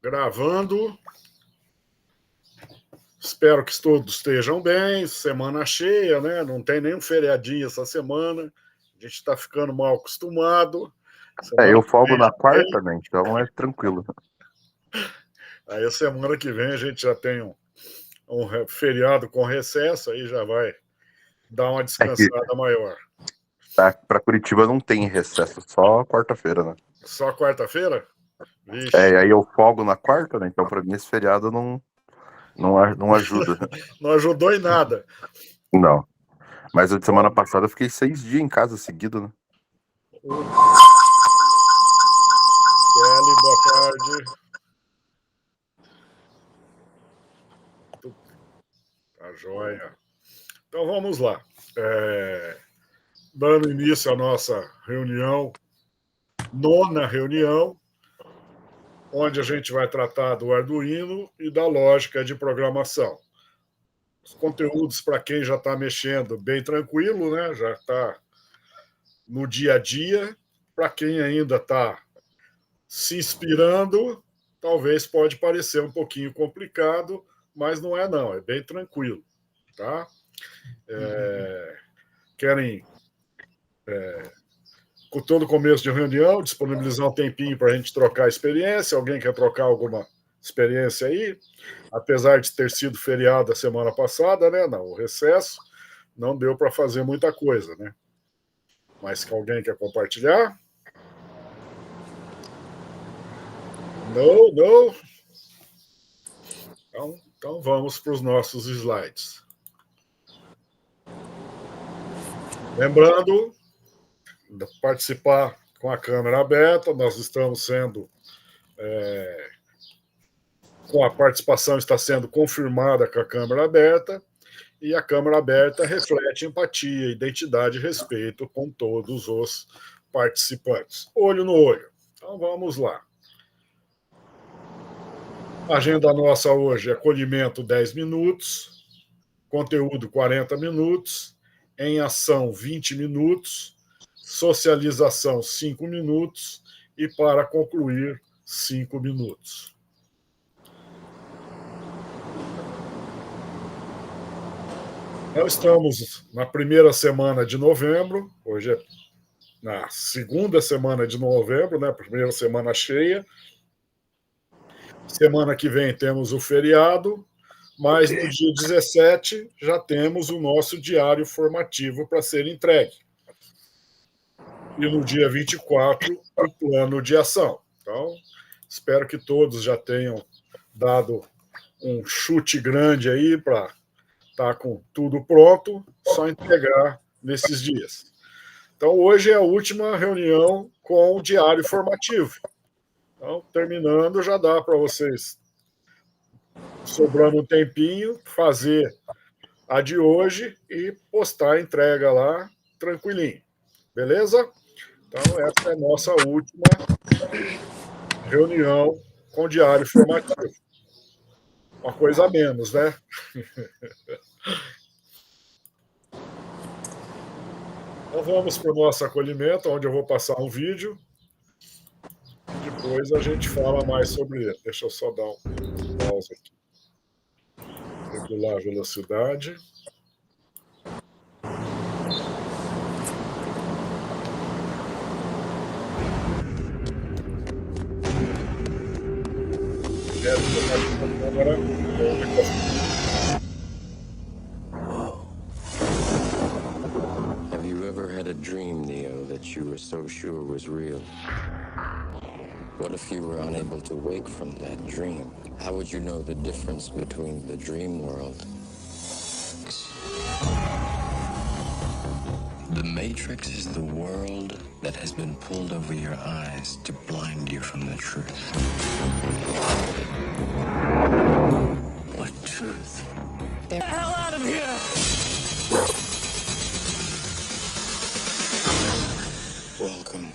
Gravando. Espero que todos estejam bem. Semana cheia, né? Não tem nenhum feriadinho essa semana. A gente está ficando mal acostumado. Eu folgo na quarta, né? Então é tranquilo. Aí a semana que vem a gente já tem um feriado com recesso, aí já vai dar uma descansada maior. Para Curitiba não tem recesso, só quarta-feira, né? Só quarta-feira? Vixe. Aí eu folgo na quarta, né? Então para mim esse feriado não ajuda. Não ajudou em nada. Não. Mas a semana passada eu fiquei 6 dias em casa seguido, né? Kelly, boa tarde. Tá joia. Então vamos lá. Dando início à nossa reunião, nona reunião, onde a gente vai tratar do Arduino e da lógica de programação. Os conteúdos, para quem já está mexendo, bem tranquilo, né? Já está no dia a dia. Para quem ainda está se inspirando, talvez pode parecer um pouquinho complicado, mas não é não, é bem tranquilo, tá? Querem, com todo começo de reunião, disponibilizar um tempinho para a gente trocar experiência. Alguém quer trocar alguma experiência aí? Apesar de ter sido feriado a semana passada, né? Não, o recesso não deu para fazer muita coisa, né? Mas que alguém quer compartilhar? Não. Então vamos para os nossos slides. Lembrando, participar com a câmera aberta, nós estamos sendo com a participação está sendo confirmada com a câmera aberta, e a câmera aberta reflete empatia, identidade e respeito com todos os participantes. Olho no olho. Então vamos lá. A agenda nossa hoje é acolhimento 10 minutos, conteúdo 40 minutos, em ação 20 minutos, socialização 5 minutos e para concluir 5 minutos. Nós estamos na primeira semana de novembro, hoje é na segunda semana de novembro, né? Primeira semana cheia. Semana que vem temos o feriado, mas no dia 17 já temos o nosso diário formativo para ser entregue. E no dia 24, o plano de ação. Então, espero que todos já tenham dado um chute grande aí para estar com tudo pronto, só entregar nesses dias. Então, hoje é a última reunião com o diário formativo. Então, terminando, já dá para vocês, sobrando um tempinho, fazer a de hoje e postar a entrega lá, tranquilinho. Beleza? Então, essa é a nossa última reunião com o diário formativo. Uma coisa a menos, né? Então, vamos para o nosso acolhimento, onde eu vou passar um vídeo. Depois a gente fala mais sobre ele. Deixa eu só dar um pause aqui. Regular a velocidade. Have you ever had a dream, Neo, that you were so sure was real? What if you were unable to wake from that dream? How would you know the difference between the dream world? The Matrix is the world that has been pulled over your eyes to blind you from the truth. What truth? Get the hell out of here! Welcome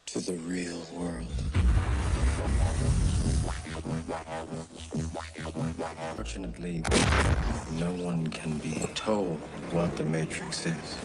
to the real world. Fortunately, no one can be told what the Matrix is.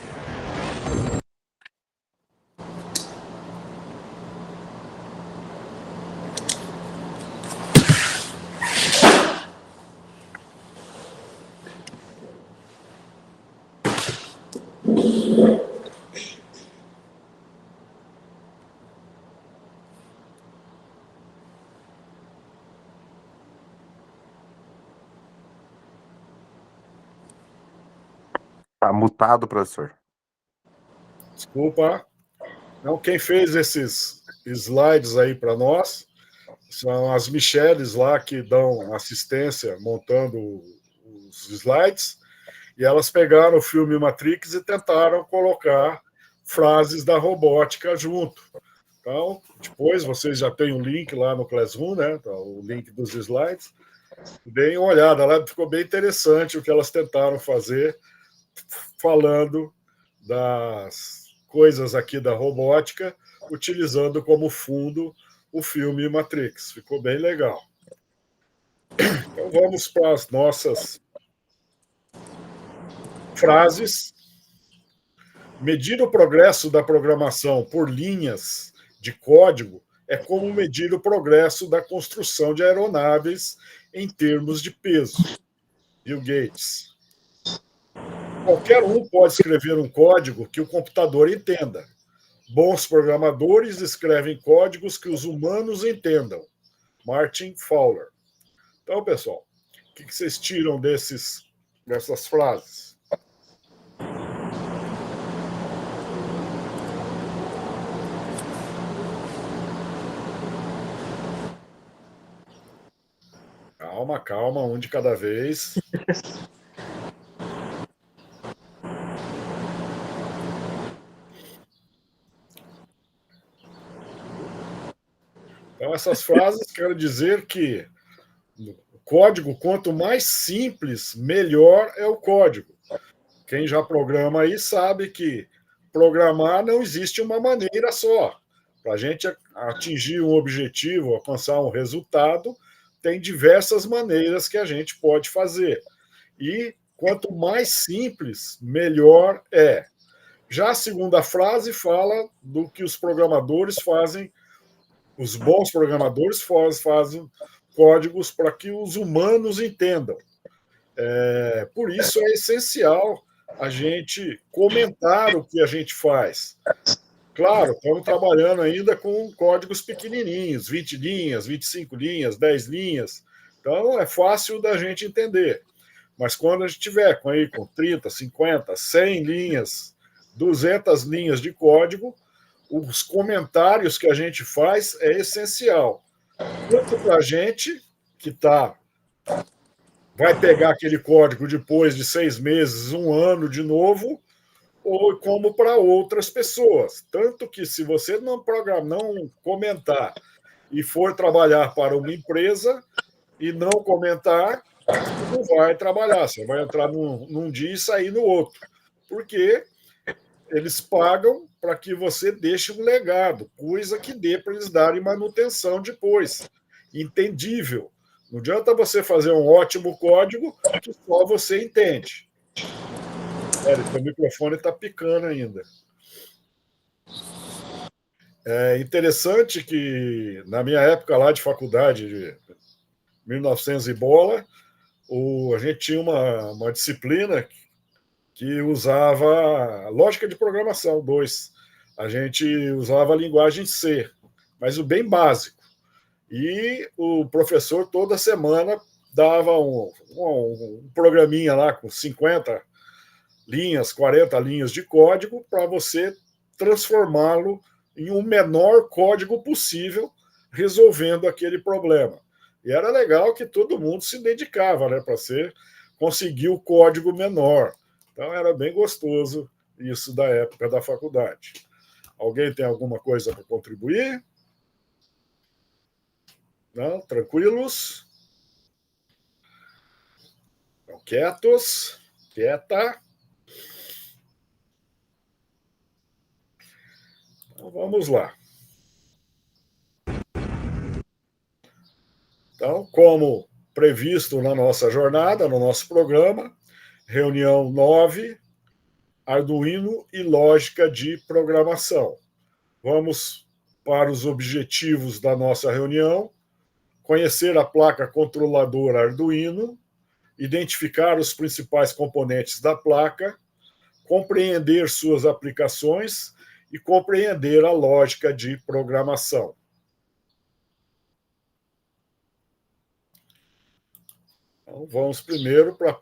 Tá mutado, professor. Desculpa. Então, quem fez esses slides aí para nós são as Micheles lá que dão assistência montando os slides, e elas pegaram o filme Matrix e tentaram colocar frases da robótica junto. Então, depois vocês já têm o link lá no Classroom, né? O link dos slides. Deem uma olhada lá, ficou bem interessante o que elas tentaram fazer, falando das coisas aqui da robótica, utilizando como fundo o filme Matrix. Ficou bem legal. Então vamos para as nossas frases. Medir o progresso da programação por linhas de código é como medir o progresso da construção de aeronaves em termos de peso. Bill Gates. Qualquer um pode escrever um código que o computador entenda. Bons programadores escrevem códigos que os humanos entendam. Martin Fowler. Então, pessoal, o que vocês tiram dessas frases? Calma, calma, um de cada vez. Então, essas frases querem dizer que o código, quanto mais simples, melhor é o código. Quem já programa aí sabe que programar não existe uma maneira só. Para a gente atingir um objetivo, alcançar um resultado, tem diversas maneiras que a gente pode fazer. E quanto mais simples, melhor é. Já a segunda frase fala do que os programadores fazem, os bons programadores fazem códigos para que os humanos entendam. Por isso é essencial a gente comentar o que a gente faz. Claro, estamos trabalhando ainda com códigos pequenininhos, 20 linhas, 25 linhas, 10 linhas. Então, é fácil da gente entender. Mas quando a gente tiver com 30, 50, 100 linhas, 200 linhas de código, os comentários que a gente faz é essencial. Tanto para a gente, que vai pegar aquele código depois de 6 meses, 1 ano de novo, ou como para outras pessoas. Tanto que se você não comentar e for trabalhar para uma empresa e não comentar, você não vai trabalhar. Você vai entrar num dia e sair no outro. Porque eles pagam para que você deixe um legado, coisa que dê para eles darem manutenção depois. Entendível. Não adianta você fazer um ótimo código que só você entende. Seu microfone está picando ainda. É interessante que, na minha época lá de faculdade, de 1900 e bola, a gente tinha uma disciplina que usava lógica de programação 2. A gente usava a linguagem C, mas o bem básico. E o professor, toda semana, dava um programinha lá com 50 linhas, 40 linhas de código para você transformá-lo em um menor código possível, resolvendo aquele problema. E era legal que todo mundo se dedicava, né, para conseguir o código menor. Então era bem gostoso isso da época da faculdade. Alguém tem alguma coisa para contribuir? Não? Tranquilos? Então, quietos? Quieta? Então, vamos lá. Então, como previsto na nossa jornada, no nosso programa, reunião 9, Arduino e lógica de programação. Vamos para os objetivos da nossa reunião: conhecer a placa controladora Arduino, identificar os principais componentes da placa, compreender suas aplicações e compreender a lógica de programação. Então, vamos primeiro para a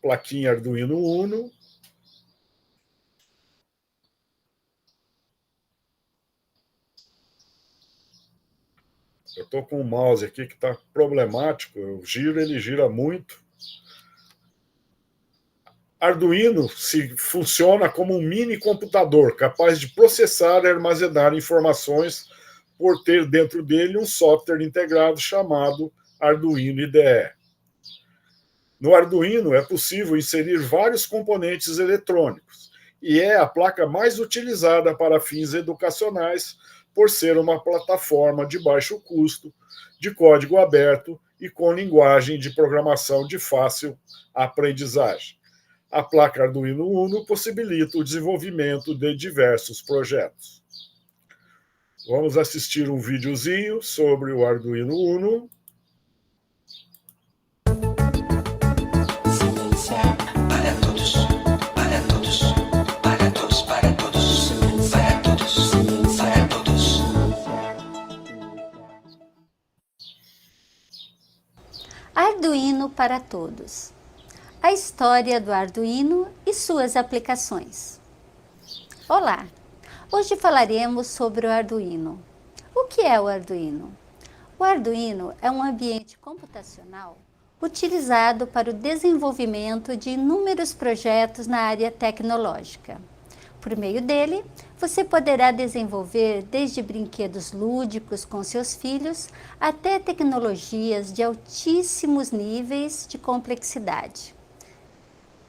plaquinha Arduino Uno. Eu estou com um mouse aqui que está problemático, eu giro, ele gira muito. Arduino funciona como um mini computador, capaz de processar e armazenar informações por ter dentro dele um software integrado chamado Arduino IDE. No Arduino é possível inserir vários componentes eletrônicos e é a placa mais utilizada para fins educacionais por ser uma plataforma de baixo custo, de código aberto e com linguagem de programação de fácil aprendizagem. A placa Arduino Uno possibilita o desenvolvimento de diversos projetos. Vamos assistir um videozinho sobre o Arduino Uno. Para todos, para todos, para todos, para todos, para todos, para todos. Arduino para todos. A história do Arduino e suas aplicações. Olá! Hoje falaremos sobre o Arduino. O que é o Arduino? O Arduino é um ambiente computacional utilizado para o desenvolvimento de inúmeros projetos na área tecnológica. Por meio dele, você poderá desenvolver desde brinquedos lúdicos com seus filhos até tecnologias de altíssimos níveis de complexidade.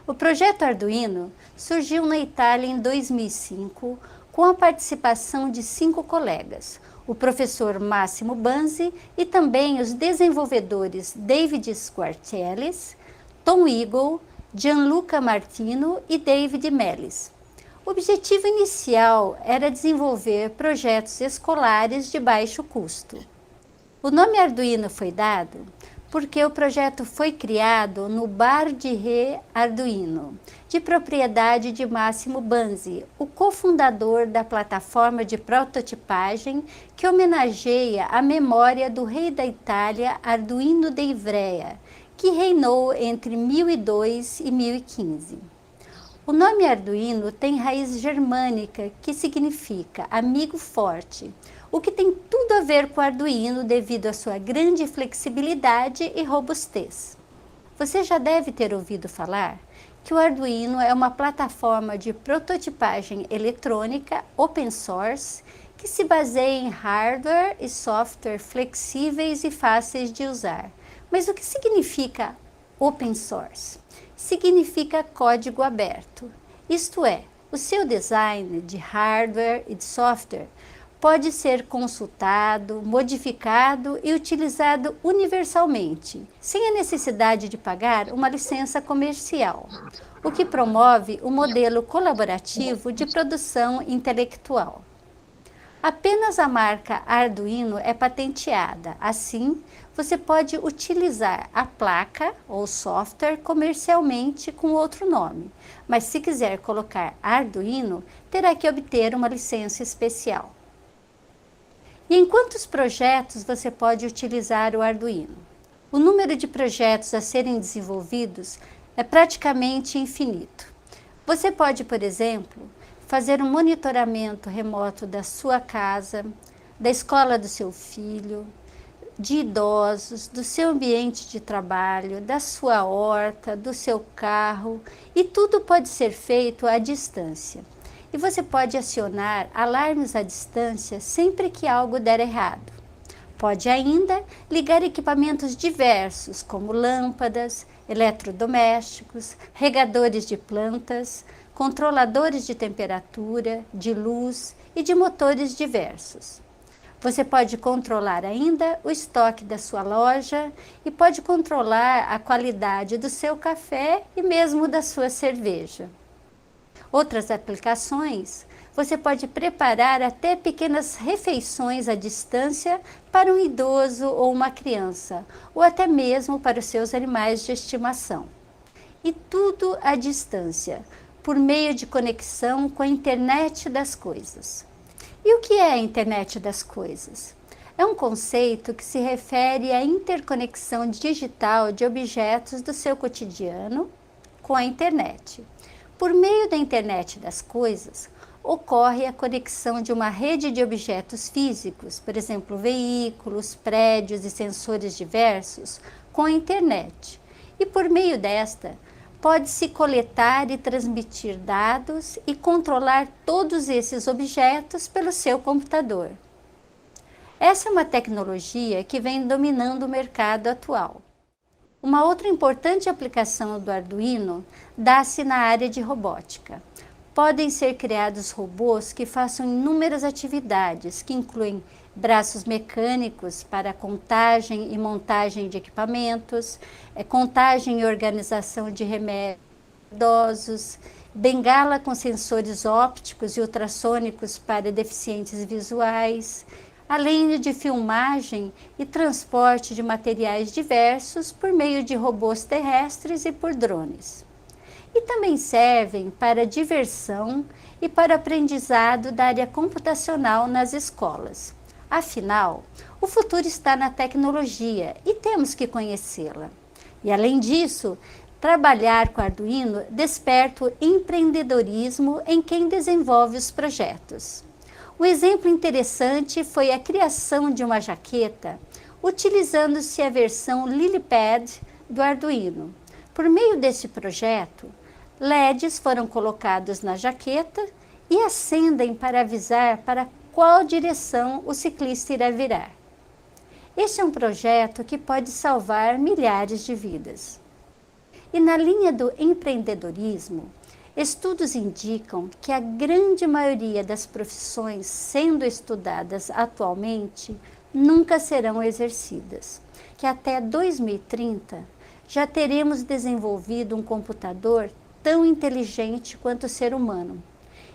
O projeto Arduino surgiu na Itália em 2005 com a participação de 5 colegas, o professor Massimo Banzi e também os desenvolvedores David Squartelis, Tom Eagle, Gianluca Martino e David Mellis. O objetivo inicial era desenvolver projetos escolares de baixo custo. O nome Arduino foi dado porque o projeto foi criado no Bar di Re Arduino, de propriedade de Massimo Banzi, o cofundador da plataforma de prototipagem que homenageia a memória do rei da Itália Arduino de Ivrea, que reinou entre 1002 e 1015. O nome Arduino tem raiz germânica, que significa amigo forte, o que tem tudo a ver com o Arduino devido à sua grande flexibilidade e robustez. Você já deve ter ouvido falar que o Arduino é uma plataforma de prototipagem eletrônica open source que se baseia em hardware e software flexíveis e fáceis de usar. Mas o que significa open source? Significa código aberto. Isto é, o seu design de hardware e de software pode ser consultado, modificado e utilizado universalmente, sem a necessidade de pagar uma licença comercial, o que promove um modelo colaborativo de produção intelectual. Apenas a marca Arduino é patenteada, assim, você pode utilizar a placa ou software comercialmente com outro nome, mas se quiser colocar Arduino, terá que obter uma licença especial. E em quantos projetos você pode utilizar o Arduino? O número de projetos a serem desenvolvidos é praticamente infinito. Você pode, por exemplo, fazer um monitoramento remoto da sua casa, da escola do seu filho, de idosos, do seu ambiente de trabalho, da sua horta, do seu carro, e tudo pode ser feito à distância. E você pode acionar alarmes à distância sempre que algo der errado. Pode ainda ligar equipamentos diversos, como lâmpadas, eletrodomésticos, regadores de plantas, controladores de temperatura, de luz e de motores diversos. Você pode controlar ainda o estoque da sua loja e pode controlar a qualidade do seu café e mesmo da sua cerveja. Outras aplicações, você pode preparar até pequenas refeições à distância para um idoso ou uma criança, ou até mesmo para os seus animais de estimação. E tudo à distância, por meio de conexão com a internet das coisas. E o que é a internet das coisas? É um conceito que se refere à interconexão digital de objetos do seu cotidiano com a internet. Por meio da internet das coisas, ocorre a conexão de uma rede de objetos físicos, por exemplo, veículos, prédios e sensores diversos, com a internet. E por meio desta, pode-se coletar e transmitir dados e controlar todos esses objetos pelo seu computador. Essa é uma tecnologia que vem dominando o mercado atual. Uma outra importante aplicação do Arduino dá-se na área de robótica. Podem ser criados robôs que façam inúmeras atividades, que incluem braços mecânicos para contagem e montagem de equipamentos, contagem e organização de remédios, bengala com sensores ópticos e ultrassônicos para deficientes visuais, além de filmagem e transporte de materiais diversos por meio de robôs terrestres e por drones. E também servem para diversão e para aprendizado da área computacional nas escolas. Afinal, o futuro está na tecnologia e temos que conhecê-la. E além disso, trabalhar com Arduino desperta o empreendedorismo em quem desenvolve os projetos. Um exemplo interessante foi a criação de uma jaqueta utilizando-se a versão LilyPad do Arduino. Por meio deste projeto, LEDs foram colocados na jaqueta e acendem para avisar para qual direção o ciclista irá virar. Este é um projeto que pode salvar milhares de vidas. E na linha do empreendedorismo, estudos indicam que a grande maioria das profissões sendo estudadas atualmente nunca serão exercidas, que até 2030 já teremos desenvolvido um computador tão inteligente quanto o ser humano,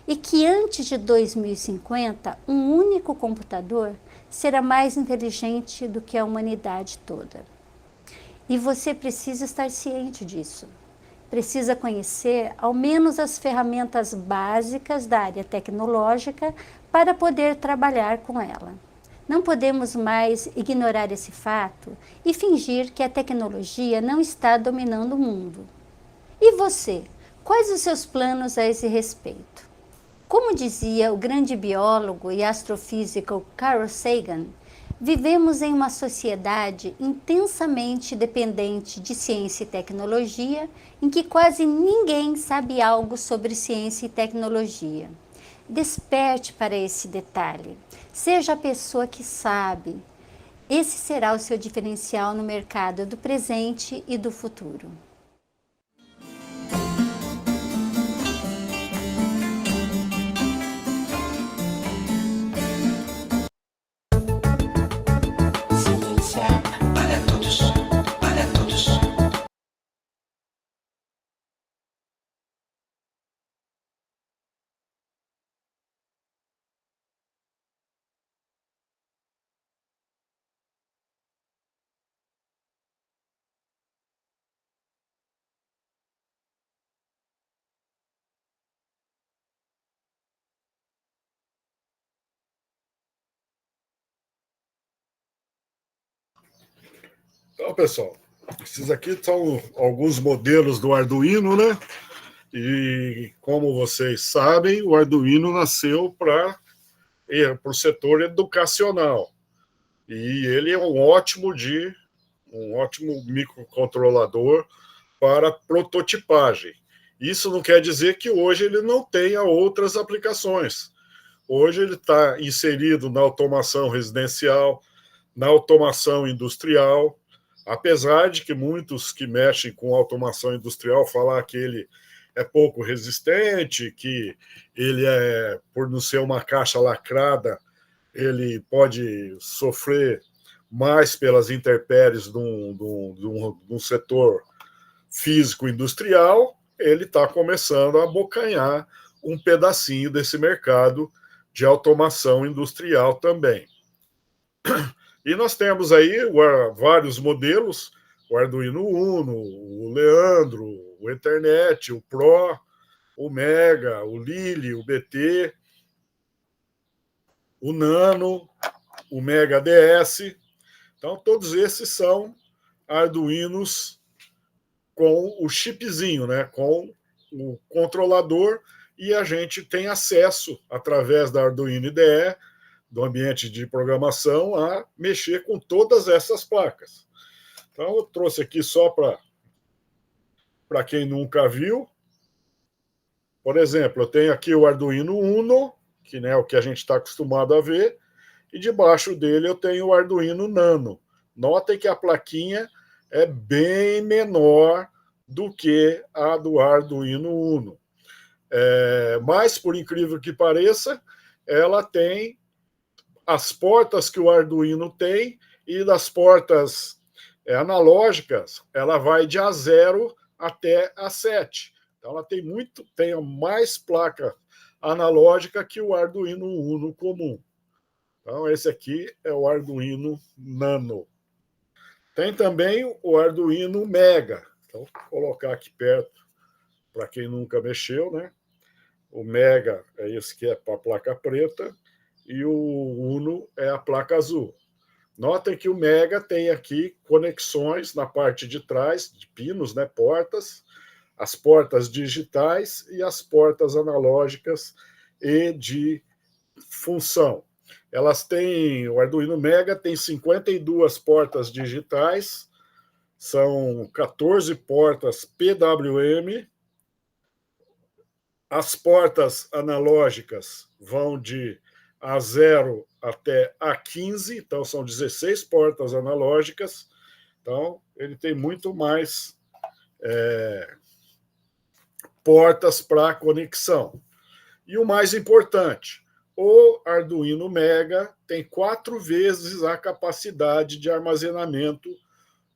e que antes de 2050 um único computador será mais inteligente do que a humanidade toda. E você precisa estar ciente disso. Precisa conhecer ao menos as ferramentas básicas da área tecnológica para poder trabalhar com ela. Não podemos mais ignorar esse fato e fingir que a tecnologia não está dominando o mundo. E você? Quais os seus planos a esse respeito? Como dizia o grande biólogo e astrofísico Carl Sagan, vivemos em uma sociedade intensamente dependente de ciência e tecnologia, em que quase ninguém sabe algo sobre ciência e tecnologia. Desperte para esse detalhe. Seja a pessoa que sabe. Esse será o seu diferencial no mercado do presente e do futuro. Para todos, para todos. Então, pessoal, esses aqui são alguns modelos do Arduino, né? E como vocês sabem, o Arduino nasceu para o setor educacional. E ele é um ótimo microcontrolador para prototipagem. Isso não quer dizer que hoje ele não tenha outras aplicações. Hoje ele está inserido na automação residencial, na automação industrial, apesar de que muitos que mexem com automação industrial falar que ele é pouco resistente, que ele por não ser uma caixa lacrada, ele pode sofrer mais pelas intempéries de um setor físico-industrial, ele está começando a abocanhar um pedacinho desse mercado de automação industrial também. E nós temos aí vários modelos, o Arduino Uno, o Leandro, o Ethernet, o Pro, o Mega, o Lily, o BT, o Nano, o Mega DS. Então, todos esses são Arduinos com o chipzinho, né? Com o controlador e a gente tem acesso, através da Arduino IDE, do ambiente de programação, a mexer com todas essas placas. Então, eu trouxe aqui só para quem nunca viu. Por exemplo, eu tenho aqui o Arduino Uno, que é o que a gente está acostumado a ver, e debaixo dele eu tenho o Arduino Nano. Notem que a plaquinha é bem menor do que a do Arduino Uno. Mas, por incrível que pareça, ela tem as portas que o Arduino tem, e das portas analógicas, ela vai de A0 até A7. Então, ela tem mais placa analógica que o Arduino Uno comum. Então, esse aqui é o Arduino Nano. Tem também o Arduino Mega. Então, vou colocar aqui perto, para quem nunca mexeu, né? O Mega é esse que é para a placa preta, e o Uno é a placa azul. Notem que o Mega tem aqui conexões na parte de trás, de pinos, né, portas, as portas digitais e as portas analógicas e de função. O Arduino Mega tem 52 portas digitais, são 14 portas PWM. As portas analógicas vão de A0 até A15, então são 16 portas analógicas. Então, ele tem muito mais portas para conexão. E o mais importante, o Arduino Mega tem 4 vezes a capacidade de armazenamento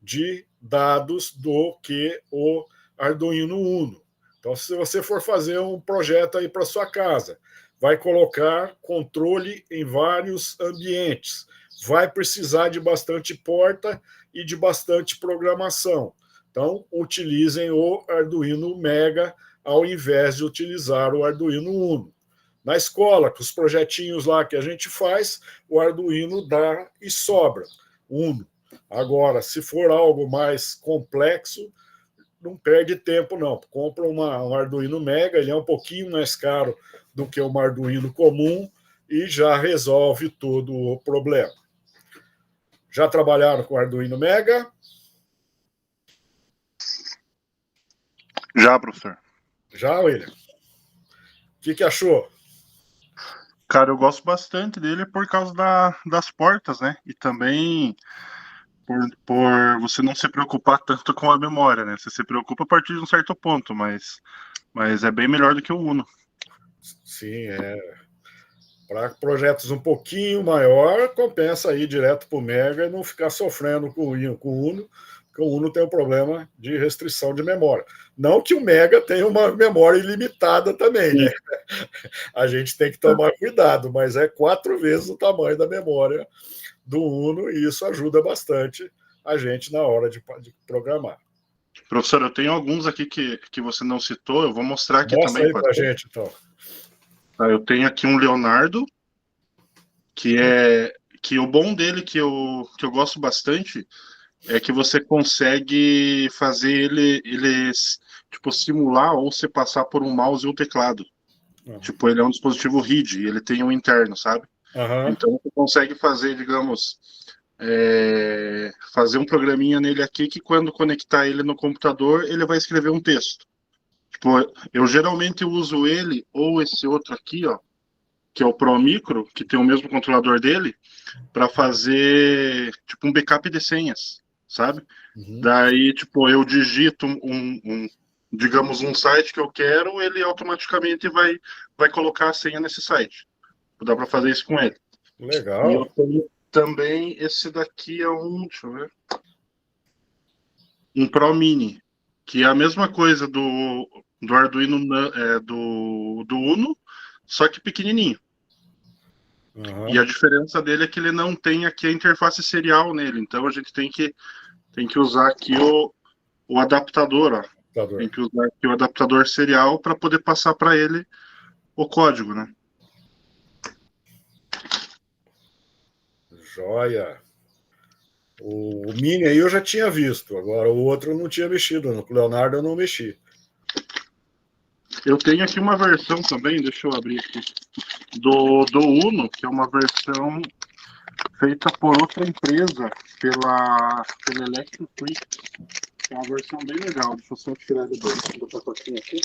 de dados do que o Arduino Uno. Então, se você for fazer um projeto aí para sua casa, vai colocar controle em vários ambientes, vai precisar de bastante porta e de bastante programação. Então, utilizem o Arduino Mega ao invés de utilizar o Arduino Uno. Na escola, com os projetinhos lá que a gente faz, o Arduino dá e sobra, Uno. Agora, se for algo mais complexo, não perde tempo, não. Compra um Arduino Mega, ele é um pouquinho mais caro do que um Arduino comum e já resolve todo o problema. Já trabalharam com Arduino Mega? Já, professor. Já, William? O que achou? Cara, eu gosto bastante dele por causa das portas, né? E também por você não se preocupar tanto com a memória, né? Você se preocupa a partir de um certo ponto, mas é bem melhor do que o Uno. Sim, para projetos um pouquinho maior, compensa ir direto para o Mega e não ficar sofrendo com o Uno, porque o Uno tem um problema de restrição de memória. Não que o Mega tenha uma memória ilimitada também, né? A gente tem que tomar cuidado, mas é 4 vezes o tamanho da memória do Uno, e isso ajuda bastante a gente na hora de programar. Professor, eu tenho alguns aqui que você não citou, eu vou mostrar aqui Mostra também. Aí para a gente, então. Eu tenho aqui um Leonardo, que o bom dele, que eu gosto bastante, é que você consegue fazer ele tipo, simular ou se passar por um mouse e um teclado. Tipo, ele é um dispositivo RID, ele tem um interno, sabe? Então, você consegue fazer, digamos, fazer um programinha nele aqui que quando conectar ele no computador, ele vai escrever um texto. Tipo, eu geralmente uso ele ou esse outro aqui, ó, que é o Pro Micro, que tem o mesmo controlador dele, para fazer tipo um backup de senhas, sabe? Daí, tipo, eu digito digamos, um site que eu quero, ele automaticamente vai colocar a senha nesse site. Dá para fazer isso com ele. Legal. E eu tenho também esse daqui deixa eu ver, um Pro Mini, que é a mesma coisa do Arduino do Uno, só que pequenininho. E a diferença dele é que ele não tem aqui a interface serial nele, então a gente tem que usar aqui o adaptador, ó. Tem que usar aqui o adaptador serial para poder passar para ele o código, né? Joia. O Mini aí eu já tinha visto, agora o outro eu não tinha mexido, no Leonardo eu não mexi. Eu tenho aqui uma versão também, deixa eu abrir aqui, do Uno, que é uma versão feita por outra empresa, pela Electro Freak. É uma versão bem legal. Deixa eu só tirar ele do pacotinho aqui.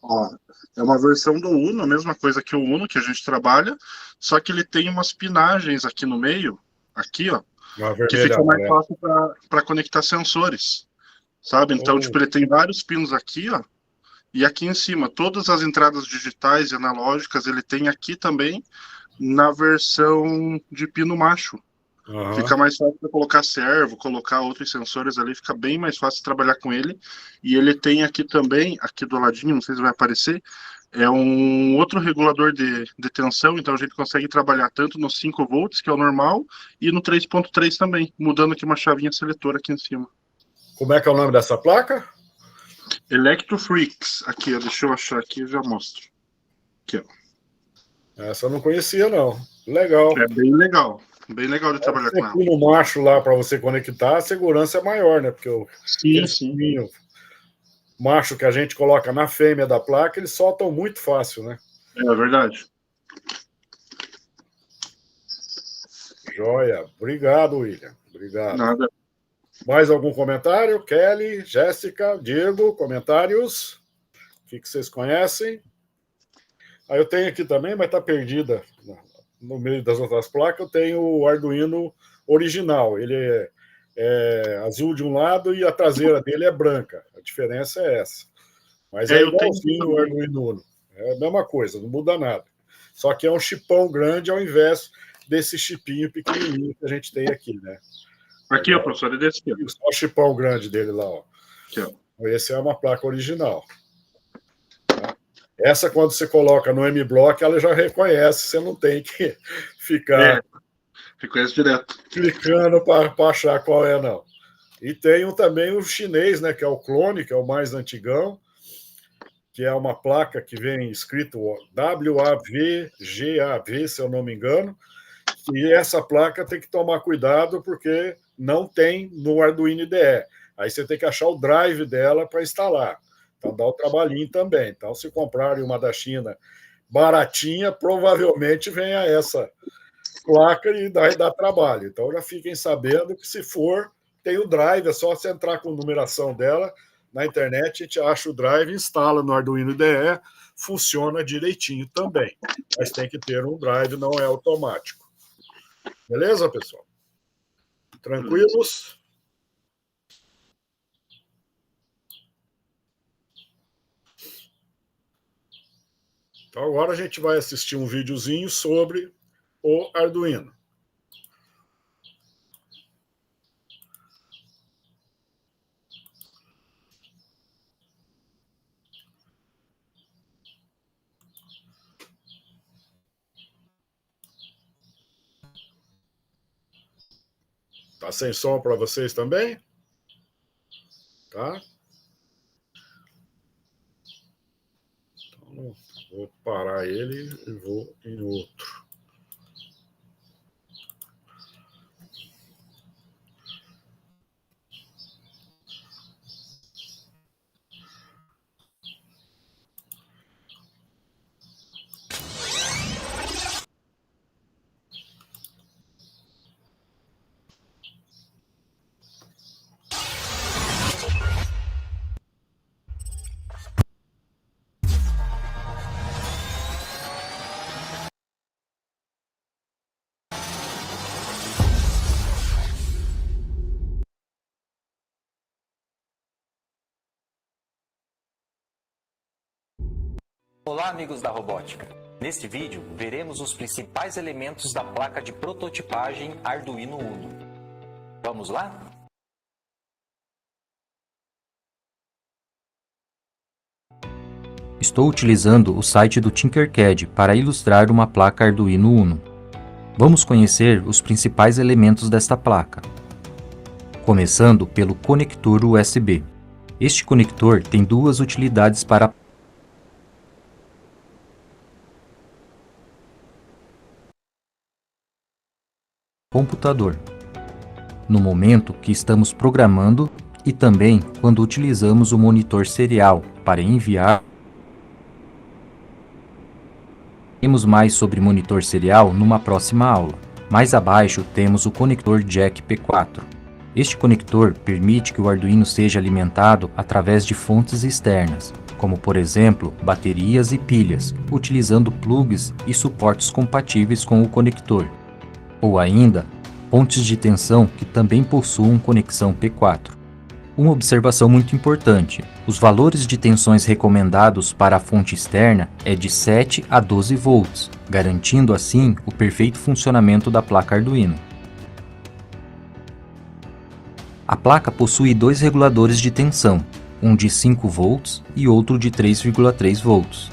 Ó, é uma versão do Uno, a mesma coisa que o Uno que a gente trabalha, só que ele tem umas pinagens aqui no meio, aqui, ó, Uma que vermelha, fica mais amarela. fácil para conectar sensores, sabe? Então, Oh. tipo, ele tem vários pinos aqui, ó, e aqui em cima, todas as entradas digitais e analógicas, ele tem aqui também na versão de pino macho. Aham. Fica mais fácil para colocar servo, colocar outros sensores ali, fica bem mais fácil trabalhar com ele. E ele tem aqui também, aqui do ladinho, não sei se vai aparecer, é um outro regulador de tensão, então a gente consegue trabalhar tanto no 5 volts, que é o normal, e no 3.3 também, mudando aqui uma chavinha seletora aqui em cima. Como é que é o nome dessa placa? Electro Freaks, aqui, ó, deixa eu achar aqui e já mostro. Aqui, ó. Essa eu não conhecia, não. Legal. É bem legal de trabalhar com ela. Aqui no macho lá, para você conectar, a segurança é maior, né? Porque aqueles pininhos macho que a gente coloca na fêmea da placa, eles soltam muito fácil, né? É verdade. Joia. Obrigado, William. Obrigado. Nada. Mais algum comentário? Kelly, Jéssica, Diego, comentários? O que vocês conhecem? Eu tenho aqui também, mas está perdida no meio das outras placas. Eu tenho o Arduino original. Ele é azul de um lado e a traseira dele é branca. A diferença é essa. Mas é igualzinho o Arduino Uno. É a mesma coisa, não muda nada. Só que é um chipão grande ao invés desse chipinho pequenininho que a gente tem aqui, né? Aqui, ó, professor, é desse aqui. Só o chipão grande dele lá, ó. Aqui, ó. Esse é uma placa original. Essa, quando você coloca no M-Block, ela já reconhece, você não tem que ficar reconhece direto. Clicando para achar qual é, não. E tem também o chinês, né, que é o clone, que é o mais antigão, que é uma placa que vem escrito WAVGAV, se eu não me engano, e essa placa tem que tomar cuidado porque não tem no Arduino IDE. Aí você tem que achar o drive dela para instalar. Então dá o trabalhinho também. Então, se comprarem uma da China baratinha, provavelmente venha essa placa e dá trabalho. Então já fiquem sabendo que se for, tem o drive, é só você entrar com a numeração dela na internet, a gente acha o drive, instala no Arduino IDE, funciona direitinho também. Mas tem que ter um drive, não é automático. Beleza, pessoal? Tranquilos? Então agora a gente vai assistir um videozinho sobre o Arduino. Tá sem som para vocês também? Tá? Então, vou parar ele e vou em outro. Olá, amigos da robótica! Neste vídeo, veremos os principais elementos da placa de prototipagem Arduino Uno. Vamos lá? Estou utilizando o site do Tinkercad para ilustrar uma placa Arduino Uno. Vamos conhecer os principais elementos desta placa. Começando pelo conector USB. Este conector tem duas utilidades para computador. No momento que estamos programando, e também quando utilizamos o monitor serial para enviar. Veremos mais sobre monitor serial numa próxima aula. Mais abaixo temos o conector Jack P4. Este conector permite que o Arduino seja alimentado através de fontes externas, como por exemplo baterias e pilhas, utilizando plugs e suportes compatíveis com o conector, ou ainda pontes de tensão que também possuam conexão P4. Uma observação muito importante: os valores de tensões recomendados para a fonte externa é de 7 a 12 volts, garantindo assim o perfeito funcionamento da placa Arduino. A placa possui dois reguladores de tensão, um de 5 volts e outro de 3,3 volts.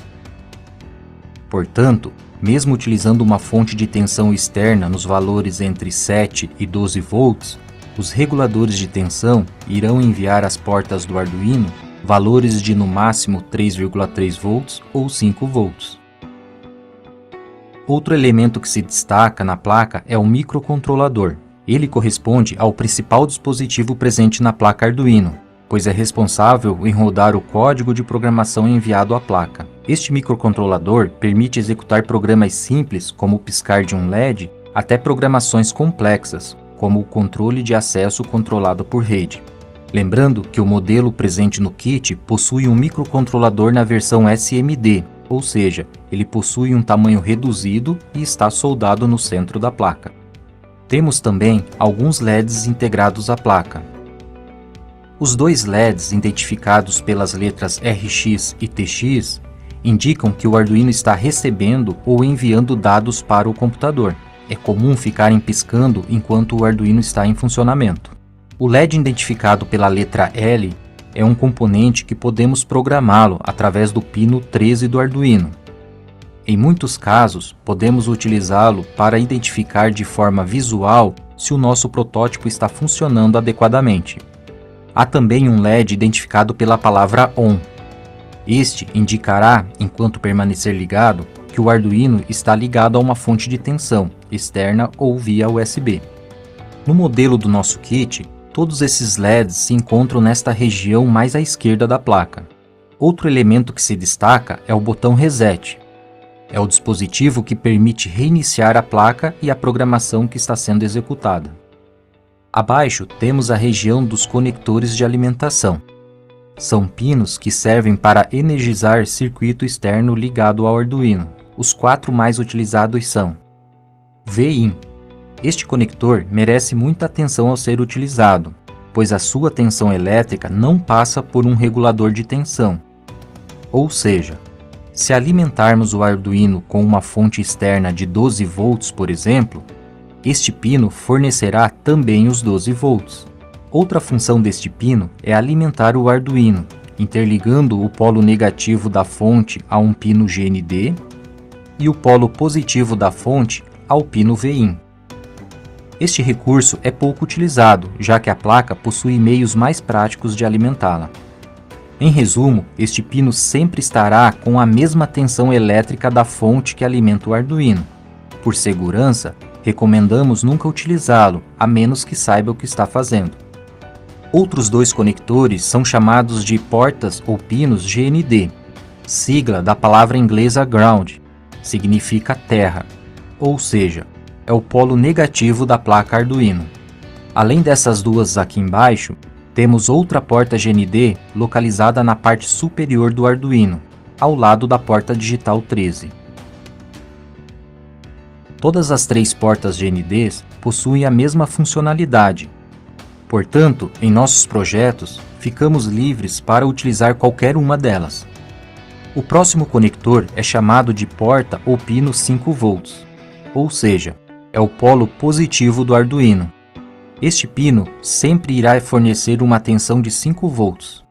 Portanto, mesmo utilizando uma fonte de tensão externa nos valores entre 7 e 12 volts, os reguladores de tensão irão enviar às portas do Arduino valores de no máximo 3,3 volts ou 5 volts. Outro elemento que se destaca na placa é o microcontrolador. Ele corresponde ao principal dispositivo presente na placa Arduino, pois é responsável em rodar o código de programação enviado à placa. Este microcontrolador permite executar programas simples, como o piscar de um LED, até programações complexas, como o controle de acesso controlado por rede. Lembrando que o modelo presente no kit possui um microcontrolador na versão SMD, ou seja, ele possui um tamanho reduzido e está soldado no centro da placa. Temos também alguns LEDs integrados à placa. Os dois LEDs identificados pelas letras RX e TX indicam que o Arduino está recebendo ou enviando dados para o computador. É comum ficarem piscando enquanto o Arduino está em funcionamento. O LED identificado pela letra L é um componente que podemos programá-lo através do pino 13 do Arduino. Em muitos casos, podemos utilizá-lo para identificar de forma visual se o nosso protótipo está funcionando adequadamente. Há também um LED identificado pela palavra ON. Este indicará, enquanto permanecer ligado, que o Arduino está ligado a uma fonte de tensão, externa ou via USB. No modelo do nosso kit, todos esses LEDs se encontram nesta região mais à esquerda da placa. Outro elemento que se destaca é o botão Reset. É o dispositivo que permite reiniciar a placa e a programação que está sendo executada. Abaixo temos a região dos conectores de alimentação. São pinos que servem para energizar circuito externo ligado ao Arduino. Os 4 mais utilizados são: VIN. Este conector merece muita atenção ao ser utilizado, pois a sua tensão elétrica não passa por um regulador de tensão. Ou seja, se alimentarmos o Arduino com uma fonte externa de 12 volts, por exemplo, este pino fornecerá também os 12 volts. Outra função deste pino é alimentar o Arduino, interligando o polo negativo da fonte a um pino GND e o polo positivo da fonte ao pino VIN. Este recurso é pouco utilizado, já que a placa possui meios mais práticos de alimentá-la. Em resumo, este pino sempre estará com a mesma tensão elétrica da fonte que alimenta o Arduino. Por segurança, recomendamos nunca utilizá-lo, a menos que saiba o que está fazendo. Outros dois conectores são chamados de portas ou pinos GND, sigla da palavra inglesa ground, significa terra, ou seja, é o polo negativo da placa Arduino. Além dessas duas aqui embaixo, temos outra porta GND localizada na parte superior do Arduino, ao lado da porta digital 13. Todas as 3 portas GNDs possuem a mesma funcionalidade. Portanto, em nossos projetos, ficamos livres para utilizar qualquer uma delas. O próximo conector é chamado de porta ou pino 5 volts, ou seja, é o polo positivo do Arduino. Este pino sempre irá fornecer uma tensão de 5 volts,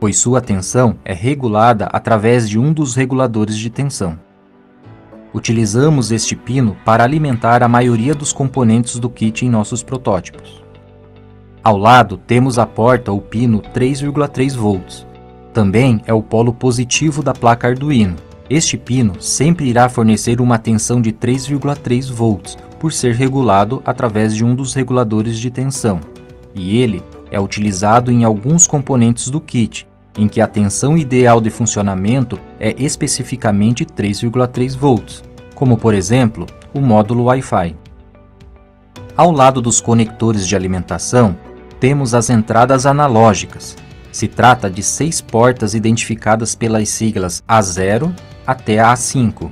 pois sua tensão é regulada através de um dos reguladores de tensão. Utilizamos este pino para alimentar a maioria dos componentes do kit em nossos protótipos. Ao lado temos a porta ou pino 3,3 volts. Também é o polo positivo da placa Arduino. Este pino sempre irá fornecer uma tensão de 3,3 volts, por ser regulado através de um dos reguladores de tensão, e ele é utilizado em alguns componentes do kit, em que a tensão ideal de funcionamento é especificamente 3,3 volts, como por exemplo, o módulo Wi-Fi. Ao lado dos conectores de alimentação, temos as entradas analógicas. Se trata de 6 portas identificadas pelas siglas A0 até a A5.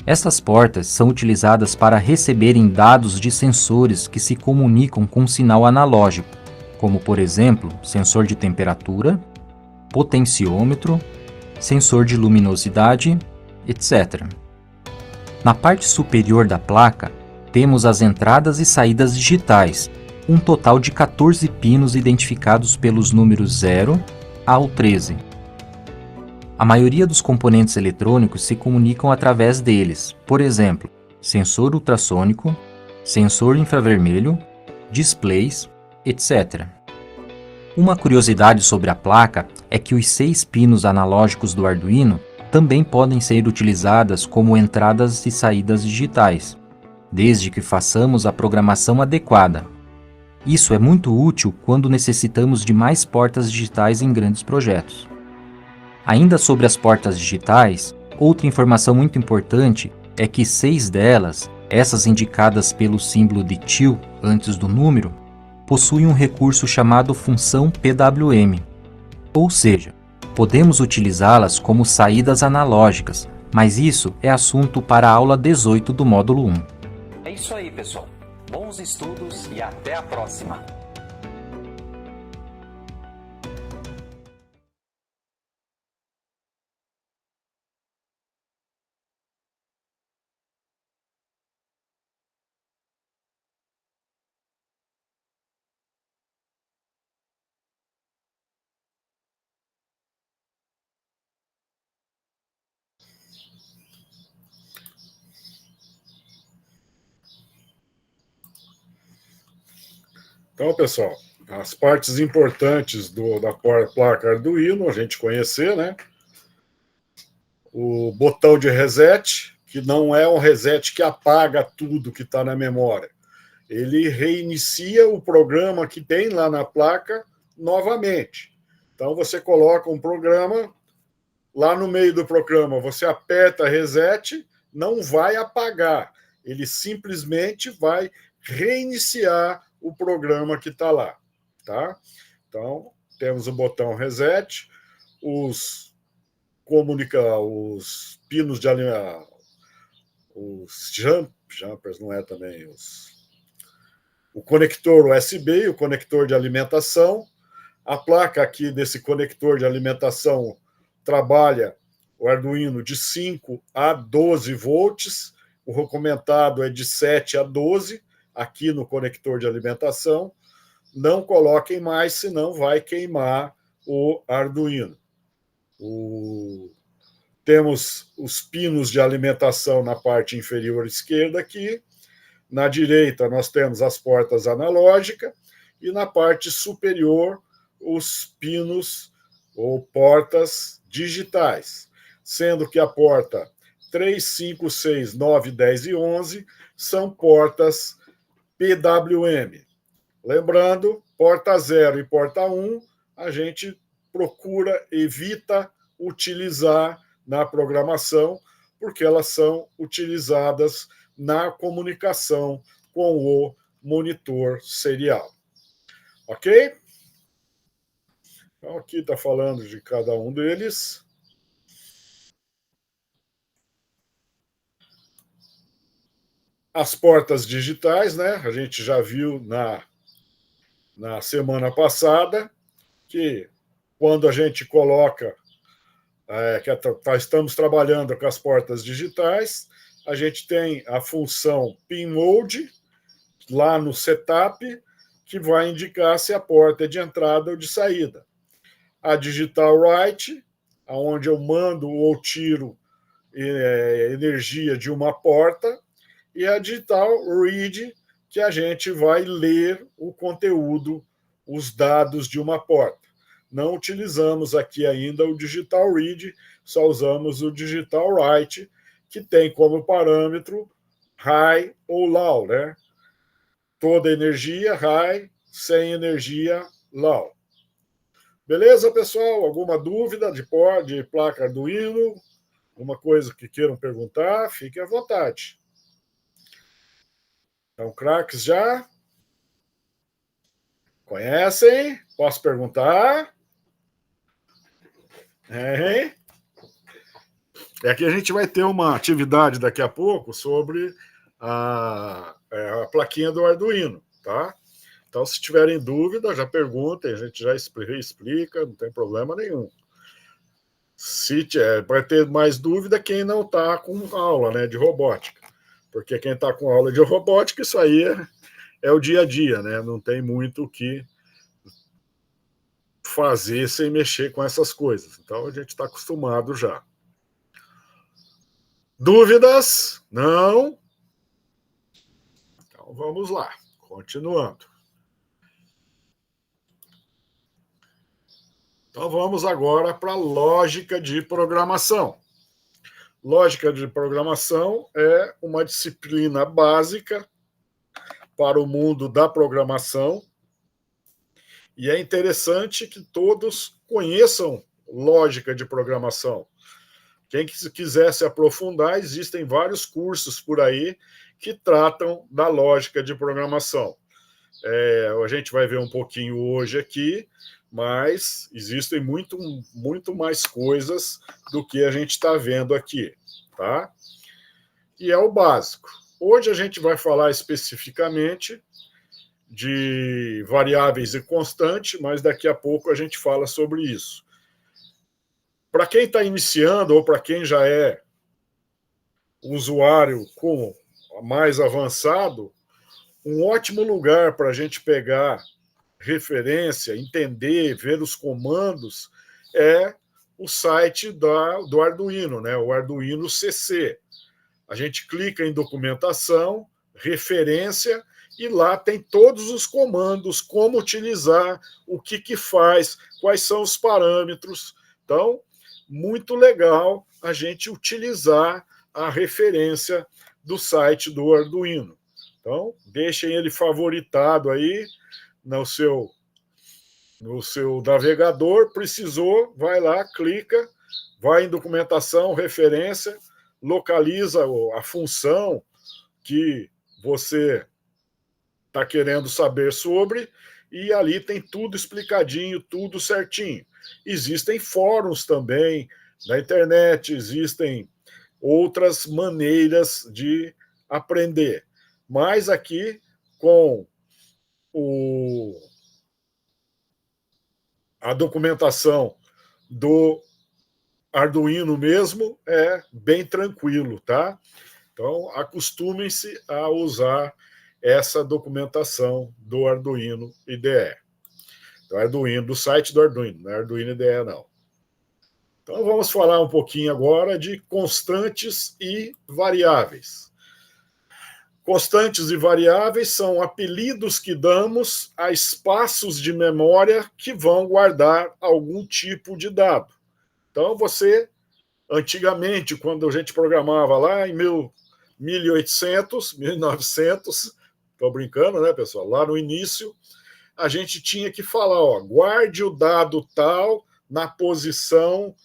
Essas portas são utilizadas para receberem dados de sensores que se comunicam com sinal analógico, como por exemplo, sensor de temperatura, potenciômetro, sensor de luminosidade, etc. Na parte superior da placa, temos as entradas e saídas digitais, um total de 14 pinos identificados pelos números 0 ao 13. A maioria dos componentes eletrônicos se comunicam através deles, por exemplo, sensor ultrassônico, sensor infravermelho, displays, etc. Uma curiosidade sobre a placa é que os 6 pinos analógicos do Arduino também podem ser utilizadas como entradas e saídas digitais, desde que façamos a programação adequada. Isso é muito útil quando necessitamos de mais portas digitais em grandes projetos. Ainda sobre as portas digitais, outra informação muito importante é que 6 delas, essas indicadas pelo símbolo de TIL antes do número, possuem um recurso chamado função PWM. Ou seja, podemos utilizá-las como saídas analógicas, mas isso é assunto para a aula 18 do módulo 1. É isso aí, pessoal. Bons estudos e até a próxima! Então, pessoal, as partes importantes da placa Arduino, a gente conhecer, né? O botão de reset, que não é um reset que apaga tudo que está na memória. Ele reinicia o programa que tem lá na placa novamente. Então, você coloca um programa, lá no meio do programa, você aperta reset, não vai apagar. Ele simplesmente vai reiniciar o programa que está lá. Tá? Então, temos o botão reset, os pinos de alimentação, os jumpers, não é também, o conector USB, o conector de alimentação. A placa aqui desse conector de alimentação trabalha o Arduino de 5 a 12 volts, o recomendado é de 7 a 12, aqui no conector de alimentação. Não coloquem mais, senão vai queimar o Arduino. Temos os pinos de alimentação na parte inferior esquerda aqui. Na direita, nós temos as portas analógicas. E na parte superior, os pinos ou portas digitais. Sendo que a porta 3, 5, 6, 9, 10 e 11 são portas PWM. Lembrando, porta 0 e porta 1, a gente evita utilizar na programação, porque elas são utilizadas na comunicação com o monitor serial. Ok? Então, aqui está falando de cada um deles. As portas digitais, né? A gente já viu na semana passada que quando a gente coloca, estamos trabalhando com as portas digitais, a gente tem a função Pin Mode lá no setup, que vai indicar se a porta é de entrada ou de saída. A Digital Write, onde eu mando ou tiro energia de uma porta, e a Digital Read, que a gente vai ler o conteúdo, os dados de uma porta. Não utilizamos aqui ainda o Digital Read, só usamos o Digital Write, que tem como parâmetro high ou low, né? Toda energia high, sem energia LAW. Beleza, pessoal? Alguma dúvida de placa Arduino? Alguma coisa que queiram perguntar? Fiquem à vontade. Então, craques já? Conhecem? Posso perguntar? Aqui a gente vai ter uma atividade daqui a pouco sobre a plaquinha do Arduino, tá? Então, se tiverem dúvida, já perguntem, a gente já explica, não tem problema nenhum. Vai ter mais dúvida quem não está com aula, né, de robótica. Porque quem está com aula de robótica, isso aí é o dia a dia, né? Não tem muito o que fazer sem mexer com essas coisas. Então, a gente está acostumado já. Dúvidas? Não? Então, vamos lá. Continuando. Então, vamos agora para a lógica de programação. Lógica de programação é uma disciplina básica para o mundo da programação. E é interessante que todos conheçam lógica de programação. Quem quiser se aprofundar, existem vários cursos por aí que tratam da lógica de programação. A gente vai ver um pouquinho hoje aqui, mas existem muito mais coisas do que a gente está vendo aqui, tá? E é o básico. Hoje a gente vai falar especificamente de variáveis e constante, mas daqui a pouco a gente fala sobre isso. Para quem está iniciando ou para quem já é usuário mais avançado, um ótimo lugar para a gente pegar referência, entender, ver os comandos, é o site do Arduino, né? O Arduino CC. A gente clica em documentação, referência, e lá tem todos os comandos, como utilizar, o que faz, quais são os parâmetros. Então, muito legal a gente utilizar a referência do site do Arduino. Então, deixem ele favoritado aí no seu navegador. Precisou, vai lá, clica, vai em documentação, referência, localiza a função que você está querendo saber sobre, e ali tem tudo explicadinho, tudo certinho. Existem fóruns também na internet, existem outras maneiras de aprender. Mas aqui, com a documentação do Arduino mesmo, é bem tranquilo, tá? Então, acostumem-se a usar essa documentação do Arduino IDE. Do Arduino, do site do Arduino, não é Arduino IDE, não. Então, vamos falar um pouquinho agora de constantes e variáveis. Constantes e variáveis são apelidos que damos a espaços de memória que vão guardar algum tipo de dado. Então, antigamente, quando a gente programava lá em 1800, 1900, estou brincando, né, pessoal? Lá no início, a gente tinha que falar, guarde o dado tal na posição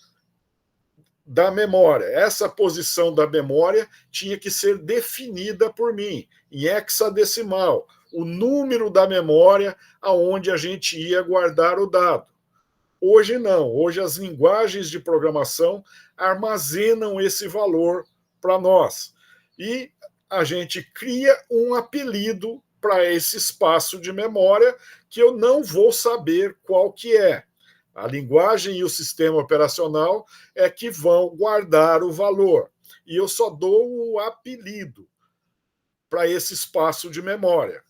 da memória. Essa posição da memória tinha que ser definida por mim, em hexadecimal, o número da memória aonde a gente ia guardar o dado. Hoje não, hoje as linguagens de programação armazenam esse valor para nós. E a gente cria um apelido para esse espaço de memória que eu não vou saber qual que é. A linguagem e o sistema operacional é que vão guardar o valor. E eu só dou o apelido para esse espaço de memória.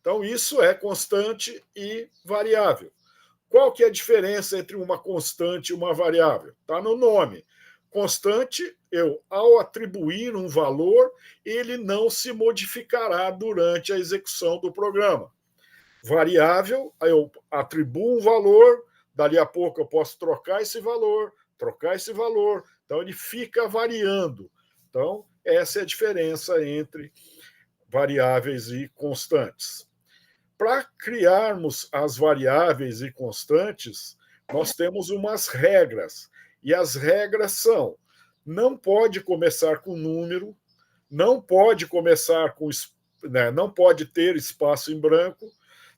Então, isso é constante e variável. Qual que é a diferença entre uma constante e uma variável? Está no nome. Constante, ao atribuir um valor, ele não se modificará durante a execução do programa. Variável, eu atribuo um valor, dali a pouco eu posso trocar esse valor. Então, ele fica variando. Então, essa é a diferença entre variáveis e constantes. para criarmos as variáveis e constantes, nós temos umas regras. E as regras são: não pode começar com número, não pode começar com, né, não pode ter espaço em branco,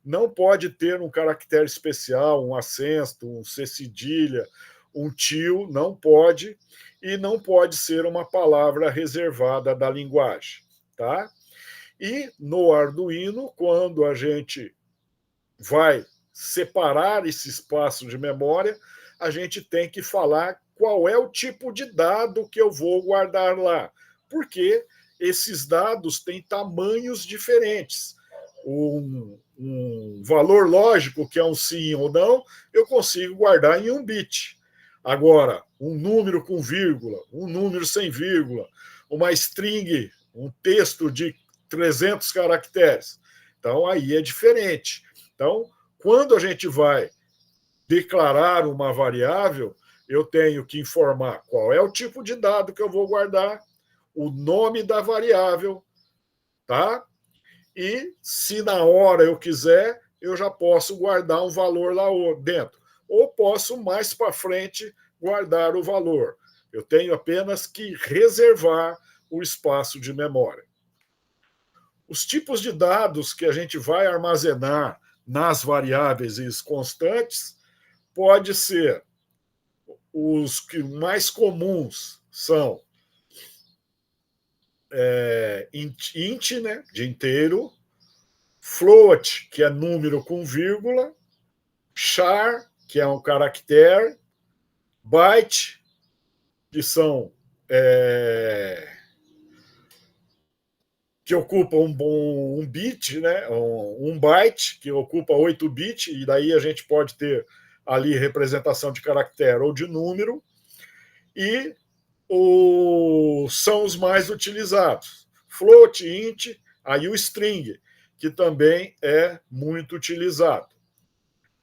não pode ter um caractere especial, um acento, um C cedilha, um tio, não pode, e não pode ser uma palavra reservada da linguagem, tá? E no Arduino, quando a gente vai separar esse espaço de memória, a gente tem que falar qual é o tipo de dado que eu vou guardar lá, porque esses dados têm tamanhos diferentes. Um valor lógico, que é um sim ou não, eu consigo guardar em 1 bit. Agora, um número com vírgula, um número sem vírgula, uma string, um texto de 300 caracteres. Então, aí é diferente. Então, quando a gente vai declarar uma variável, eu tenho que informar qual é o tipo de dado que eu vou guardar, o nome da variável, tá? E se na hora eu quiser, eu já posso guardar um valor lá dentro. Ou posso, mais para frente, guardar o valor. Eu tenho apenas que reservar o espaço de memória. Os tipos de dados que a gente vai armazenar nas variáveis e os constantes pode ser os que mais comuns são int, né, de inteiro, float, que é número com vírgula, char, que é um caractere, byte, que são que ocupa um bit, né, um byte, que ocupa 8 bits, e daí a gente pode ter ali representação de caractere ou de número, e são os mais utilizados. Float, int, aí o string, que também é muito utilizado.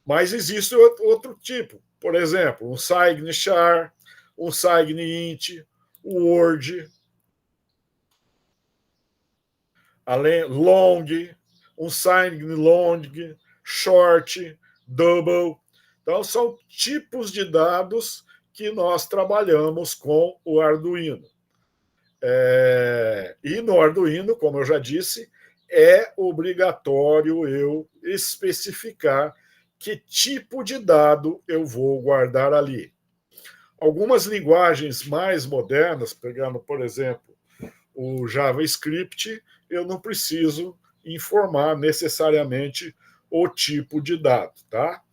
Mas existe outro tipo, por exemplo, um signe char, um signe int, o word, long, um signe long, short, double. Então, são tipos de dados que nós trabalhamos com o Arduino. E no Arduino, como eu já disse, é obrigatório eu especificar que tipo de dado eu vou guardar ali. Algumas linguagens mais modernas, pegando, por exemplo, o JavaScript, eu não preciso informar necessariamente o tipo de dado, tá?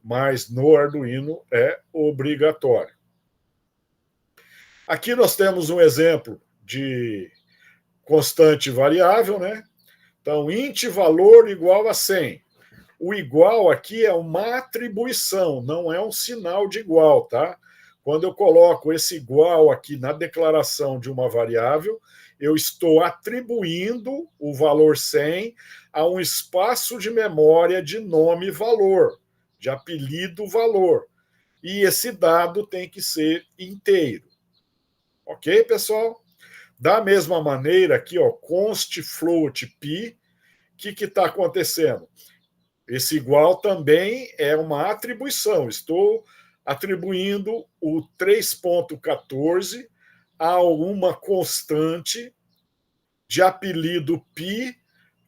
Mas no Arduino é obrigatório. Aqui nós temos um exemplo de constante variável, né? Então, int valor igual a 100. O igual aqui é uma atribuição, não é um sinal de igual, tá? Quando eu coloco esse igual aqui na declaração de uma variável, eu estou atribuindo o valor 100 a um espaço de memória de nome valor, de apelido valor. E esse dado tem que ser inteiro. Ok, pessoal? Da mesma maneira aqui, ó, const float p, o que está acontecendo? Esse igual também é uma atribuição. Estou atribuindo o 3.14 a uma constante de apelido π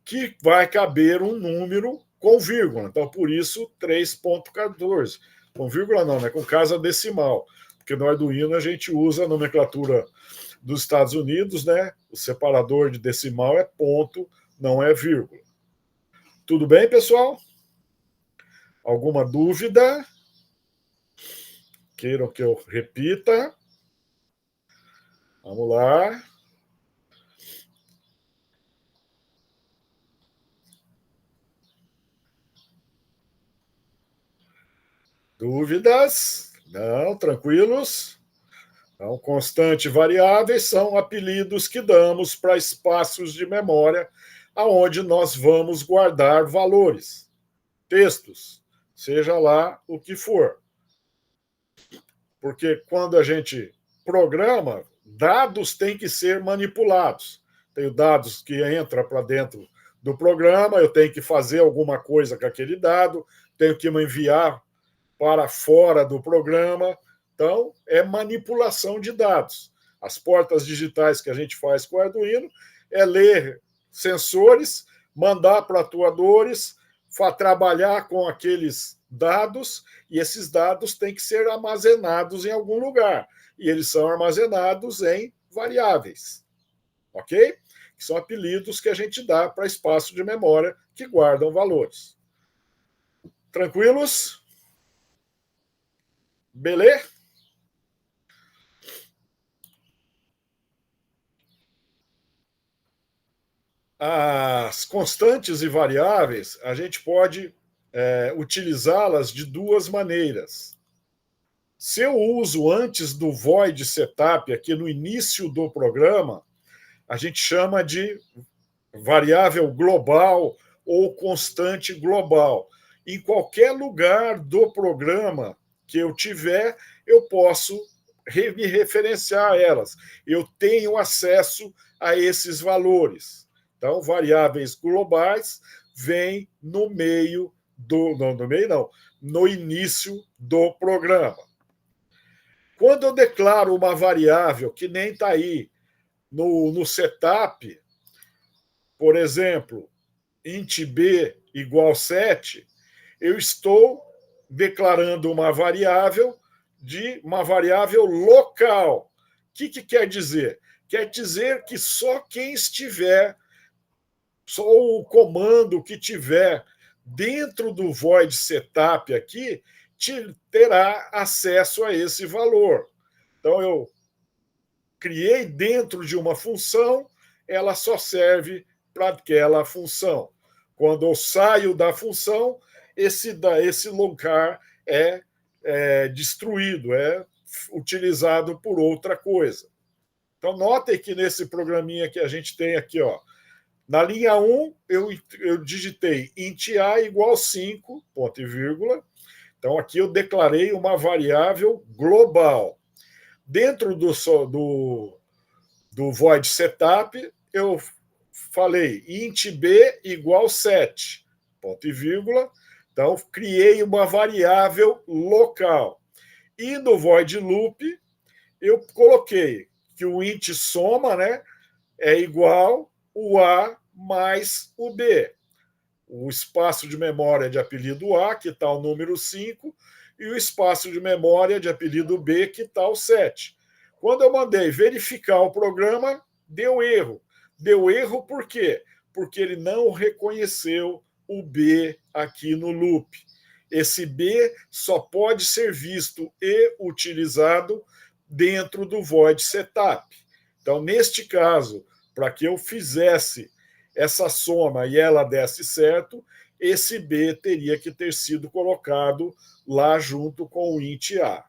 que vai caber um número com vírgula. Então, por isso, 3.14. Com vírgula não, né? Com casa decimal. Porque no Arduino a gente usa a nomenclatura dos Estados Unidos, né? O separador de decimal é ponto, não é vírgula. Tudo bem, pessoal? Alguma dúvida? Queiram que eu repita? Vamos lá. Dúvidas? Não, tranquilos. Então, constante e variáveis são apelidos que damos para espaços de memória aonde nós vamos guardar valores, textos, seja lá o que for. Porque quando a gente programa, dados têm que ser manipulados. Tem dados que entram para dentro do programa, eu tenho que fazer alguma coisa com aquele dado, tenho que me enviar para fora do programa. Então, é manipulação de dados. As portas digitais que a gente faz com o Arduino é ler sensores, mandar para atuadores, trabalhar com aqueles dados, e esses dados têm que ser armazenados em algum lugar. E eles são armazenados em variáveis. Ok? Que são apelidos que a gente dá para espaço de memória que guardam valores. Tranquilos? Beleza? As constantes e variáveis, a gente pode utilizá-las de duas maneiras. Se eu uso antes do void setup, aqui no início do programa, a gente chama de variável global ou constante global. Em qualquer lugar do programa que eu tiver, eu posso me referenciar a elas. Eu tenho acesso a esses valores. Então, variáveis globais vêm no meio do... Não, no meio não. No início do programa. Quando eu declaro uma variável que nem está aí no setup, por exemplo, int b igual 7, eu estou declarando uma variável local. O que quer dizer? Quer dizer que só quem estiver, só o comando que tiver dentro do void setup aqui, terá acesso a esse valor. Então, eu criei dentro de uma função, ela só serve para aquela função. Quando eu saio da função, esse lugar é destruído, é utilizado por outra coisa. Então, notem que nesse programinha que a gente tem aqui, ó, na linha 1, eu digitei int a igual 5, ponto e vírgula. Então, aqui eu declarei uma variável global. Dentro do void setup, eu falei int b igual 7, ponto e vírgula. Então, criei uma variável local. E no void loop, eu coloquei que o int soma, né, é igual o A mais o B. O espaço de memória de apelido A, que está o número 5, e o espaço de memória de apelido B, que está o 7. Quando eu mandei verificar o programa, deu erro. Deu erro por quê? Porque ele não reconheceu o B aqui no loop. Esse B só pode ser visto e utilizado dentro do void setup. Então, neste caso, para que eu fizesse essa soma e ela desse certo, esse B teria que ter sido colocado lá junto com o int A.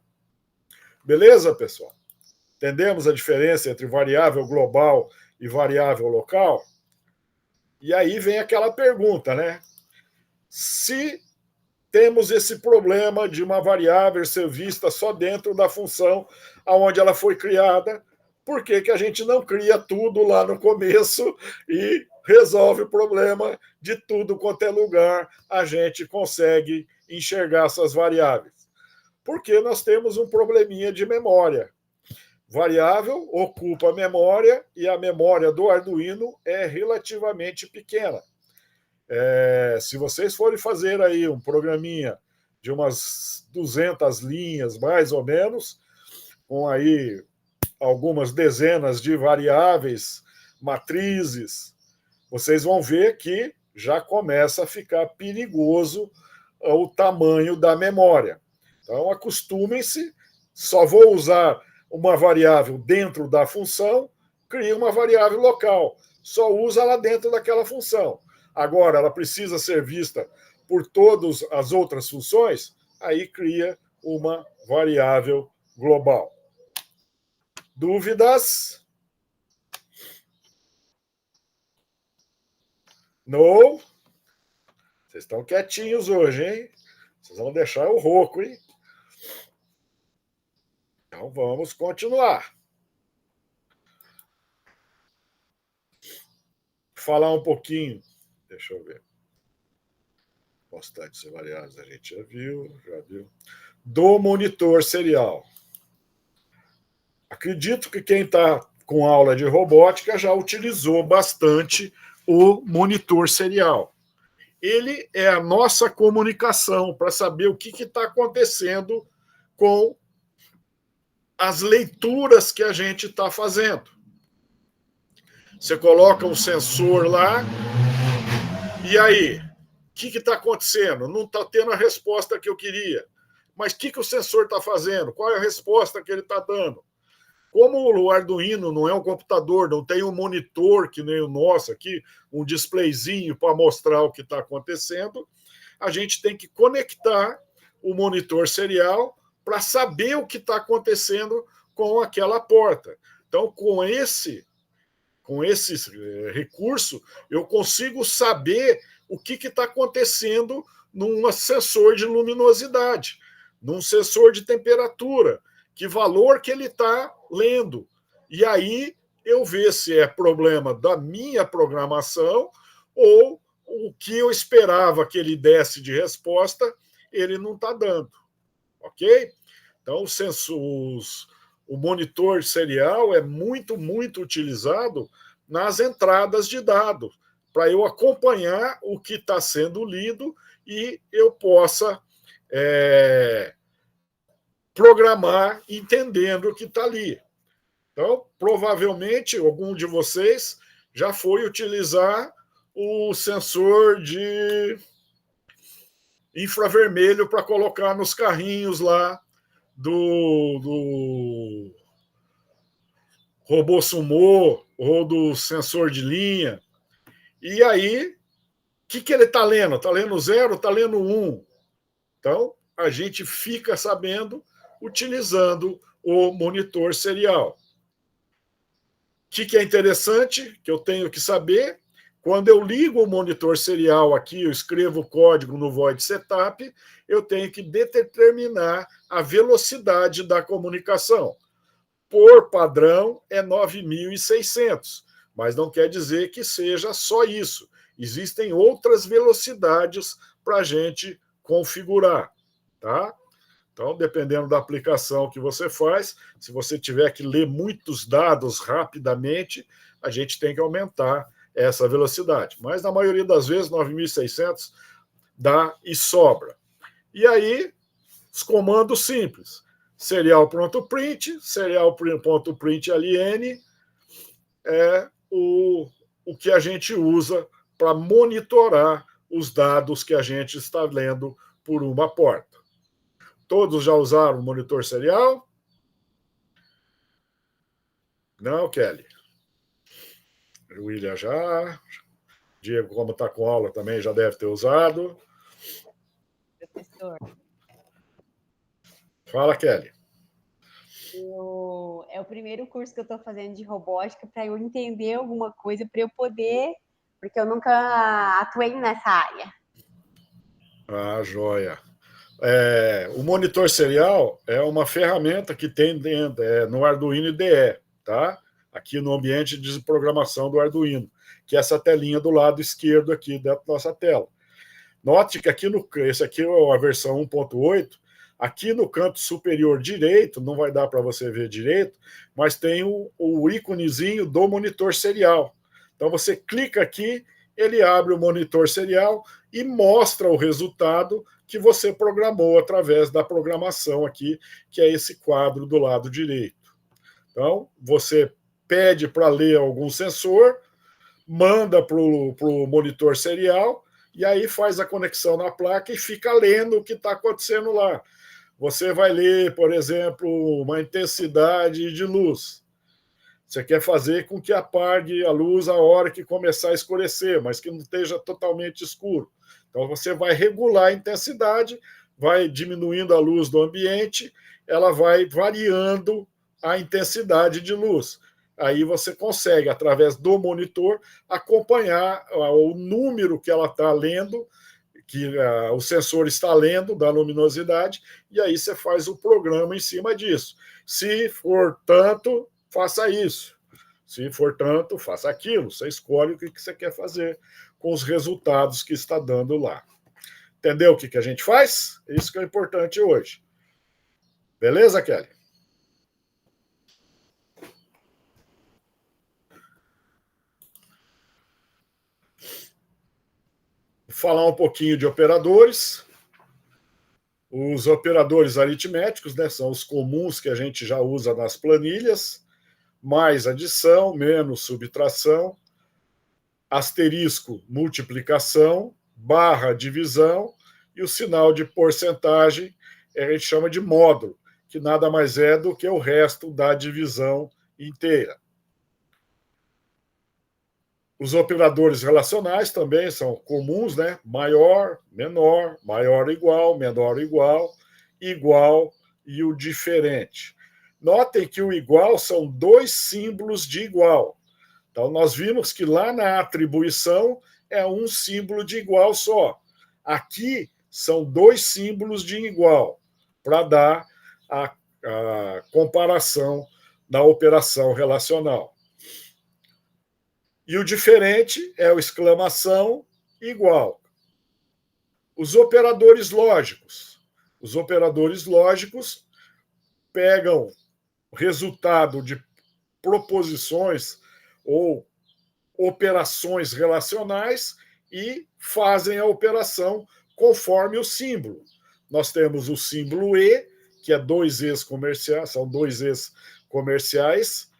Beleza, pessoal? Entendemos a diferença entre variável global e variável local? E aí vem aquela pergunta, né? Se temos esse problema de uma variável ser vista só dentro da função onde ela foi criada, por que a gente não cria tudo lá no começo e resolve o problema de tudo quanto é lugar, a gente consegue enxergar essas variáveis? Porque nós temos um probleminha de memória. Variável ocupa a memória e a memória do Arduino é relativamente pequena. Se vocês forem fazer aí um programinha de umas 200 linhas, mais ou menos, com aí algumas dezenas de variáveis, matrizes, vocês vão ver que já começa a ficar perigoso o tamanho da memória. Então, acostumem-se, só vou usar uma variável dentro da função, cria uma variável local, só usa lá dentro daquela função. Agora, ela precisa ser vista por todas as outras funções, aí cria uma variável global. Dúvidas? Não? Vocês estão quietinhos hoje, hein? Vocês vão deixar o rouco, hein? Então, vamos continuar. Falar um pouquinho Deixa eu ver. Constantes e variáveis a gente já viu. Do monitor serial. Acredito que quem está com aula de robótica já utilizou bastante o monitor serial. Ele é a nossa comunicação para saber o que está acontecendo com as leituras que a gente está fazendo. Você coloca um sensor lá, e aí? O que está acontecendo? Não está tendo a resposta que eu queria. Mas o que o sensor está fazendo? Qual é a resposta que ele está dando? Como o Arduino não é um computador, não tem um monitor que nem o nosso aqui, um displayzinho para mostrar o que está acontecendo, a gente tem que conectar o monitor serial para saber o que está acontecendo com aquela porta. Então, com esse recurso, eu consigo saber o que está acontecendo num sensor de luminosidade, num sensor de temperatura, que valor que ele está lendo. E aí eu ver se é problema da minha programação ou o que eu esperava que ele desse de resposta, ele não está dando. Ok? Então, o monitor serial é muito, muito utilizado nas entradas de dados, para eu acompanhar o que está sendo lido e eu possa programar entendendo o que está ali. Então, provavelmente, algum de vocês já foi utilizar o sensor de infravermelho para colocar nos carrinhos lá do robô sumô ou do sensor de linha. E aí, o que ele está lendo? Está lendo 0? Está lendo 1? Então, a gente fica sabendo utilizando o monitor serial. O que é interessante, que eu tenho que saber, quando eu ligo o monitor serial aqui, eu escrevo o código no void setup, eu tenho que determinar a velocidade da comunicação. Por padrão, é 9.600, mas não quer dizer que seja só isso. Existem outras velocidades para a gente configurar, tá? Então, dependendo da aplicação que você faz, se você tiver que ler muitos dados rapidamente, a gente tem que aumentar essa velocidade. Mas, na maioria das vezes, 9.600 dá e sobra. E aí, os comandos simples. Serial.print, serial.println é o que a gente usa para monitorar os dados que a gente está lendo por uma porta. Todos já usaram o monitor serial? Não, Kelly? O William já. Diego, como está com aula, também já deve ter usado. Professor. Fala, Kelly. É o primeiro curso que eu estou fazendo de robótica para eu entender alguma coisa, para eu poder, porque eu nunca atuei nessa área. Ah, joia. O monitor serial é uma ferramenta que tem dentro, no Arduino IDE, tá? Aqui no ambiente de programação do Arduino, que é essa telinha do lado esquerdo aqui da nossa tela. Note que esse aqui é a versão 1.8, aqui no canto superior direito, não vai dar para você ver direito, mas tem o íconezinho do monitor serial. Então você clica aqui, ele abre o monitor serial e mostra o resultado que você programou através da programação aqui, que é esse quadro do lado direito. Então, você pede para ler algum sensor, manda para o monitor serial, e aí faz a conexão na placa e fica lendo o que está acontecendo lá. Você vai ler, por exemplo, uma intensidade de luz. Você quer fazer com que apague a luz a hora que começar a escurecer, mas que não esteja totalmente escuro. Então, você vai regular a intensidade, vai diminuindo a luz do ambiente, ela vai variando a intensidade de luz. Aí você consegue, através do monitor, acompanhar o número que ela está lendo, que o sensor está lendo da luminosidade, e aí você faz o programa em cima disso. Se for tanto, faça isso. Se for tanto, faça aquilo. Você escolhe o que você quer fazer com os resultados que está dando lá. Entendeu o que a gente faz? Isso que é importante hoje. Beleza, Kelly? Vou falar um pouquinho de operadores. Os operadores aritméticos, né, são os comuns que a gente já usa nas planilhas, mais adição, menos subtração, asterisco, multiplicação, barra, divisão, e o sinal de porcentagem a gente chama de módulo, que nada mais é do que o resto da divisão inteira. Os operadores relacionais também são comuns, né? Maior, menor, maior igual, menor igual, igual e o diferente. Notem que o igual são dois símbolos de igual. Então, nós vimos que lá na atribuição é um símbolo de igual só. Aqui são dois símbolos de igual, para dar a comparação na operação relacional. E o diferente é o exclamação igual. Os operadores lógicos. Os operadores lógicos pegam o resultado de proposições ou operações relacionais e fazem a operação conforme o símbolo. Nós temos o símbolo E, que é dois E's comerciais, são dois E's comerciais,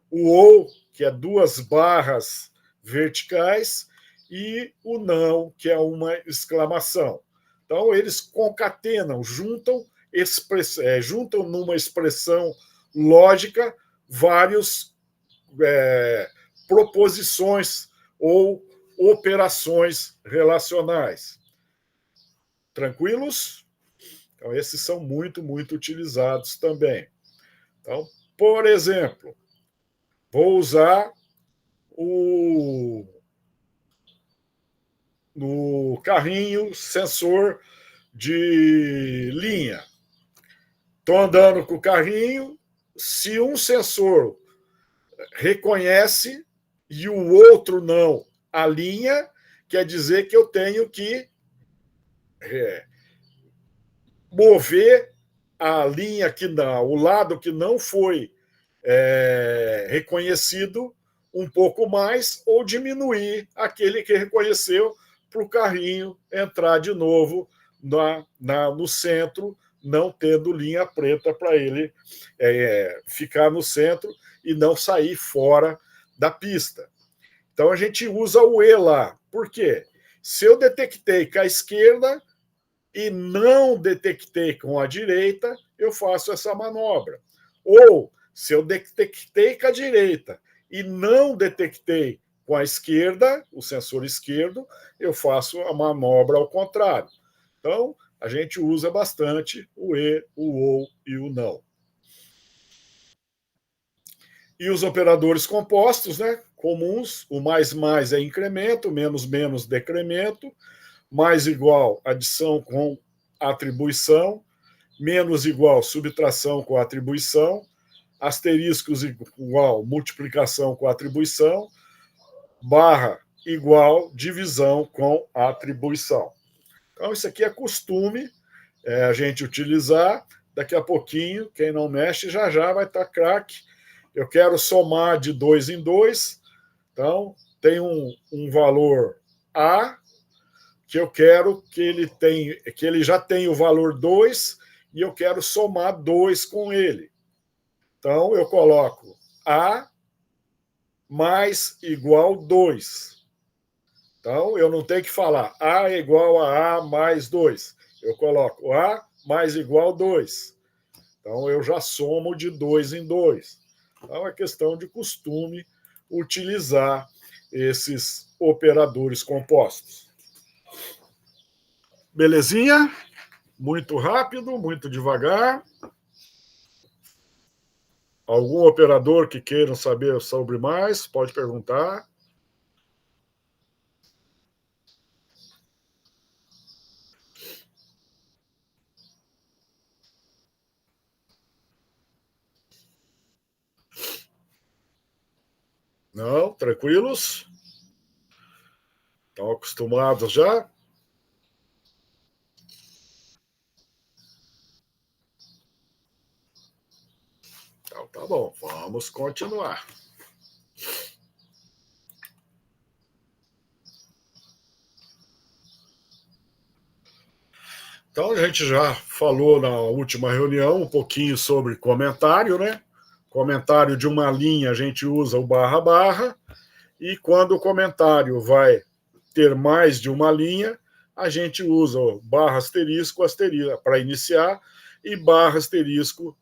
o OU, que é duas barras verticais, e o não, que é uma exclamação. Então, eles concatenam, juntam numa expressão lógica várias proposições ou operações relacionais. Tranquilos? Então, esses são muito, muito utilizados também. Então, por exemplo, vou usar no carrinho sensor de linha. Estou andando com o carrinho, se um sensor reconhece e o outro não a linha, quer dizer que eu tenho que mover a linha que não, o lado que não foi reconhecido um pouco mais ou diminuir aquele que reconheceu para o carrinho entrar de novo no centro, não tendo linha preta para ele ficar no centro e não sair fora da pista. Então a gente usa o E lá. Por quê? Se eu detectei com a esquerda e não detectei com a direita, eu faço essa manobra. Ou, se eu detectei com a direita e não detectei com a esquerda, o sensor esquerdo, eu faço a manobra ao contrário. Então, a gente usa bastante o E, o OU e o não. E os operadores compostos, né, comuns, o mais é incremento, menos decremento, mais igual adição com atribuição, menos igual subtração com atribuição, asteriscos igual multiplicação com atribuição, barra igual divisão com atribuição. Então, isso aqui é costume a gente utilizar. Daqui a pouquinho, quem não mexe, já vai estar craque. Eu quero somar de 2 em 2. Então, tem um valor A, que eu quero que ele já tenha o valor 2 e eu quero somar 2 com ele. Então, eu coloco A mais igual 2. Então, eu não tenho que falar A é igual a mais 2. Eu coloco A mais igual 2. Então, eu já somo de 2 em 2. Então, é questão de costume utilizar esses operadores compostos. Belezinha? Muito rápido, muito devagar. Algum operador que queiram saber sobre mais, pode perguntar. Não? Tranquilos? Estão acostumados já? Então, tá bom, vamos continuar. Então, a gente já falou na última reunião um pouquinho sobre comentário, né? Comentário de uma linha, a gente usa o barra, e quando o comentário vai ter mais de uma linha, a gente usa o barra asterisco para iniciar, e barra asterisco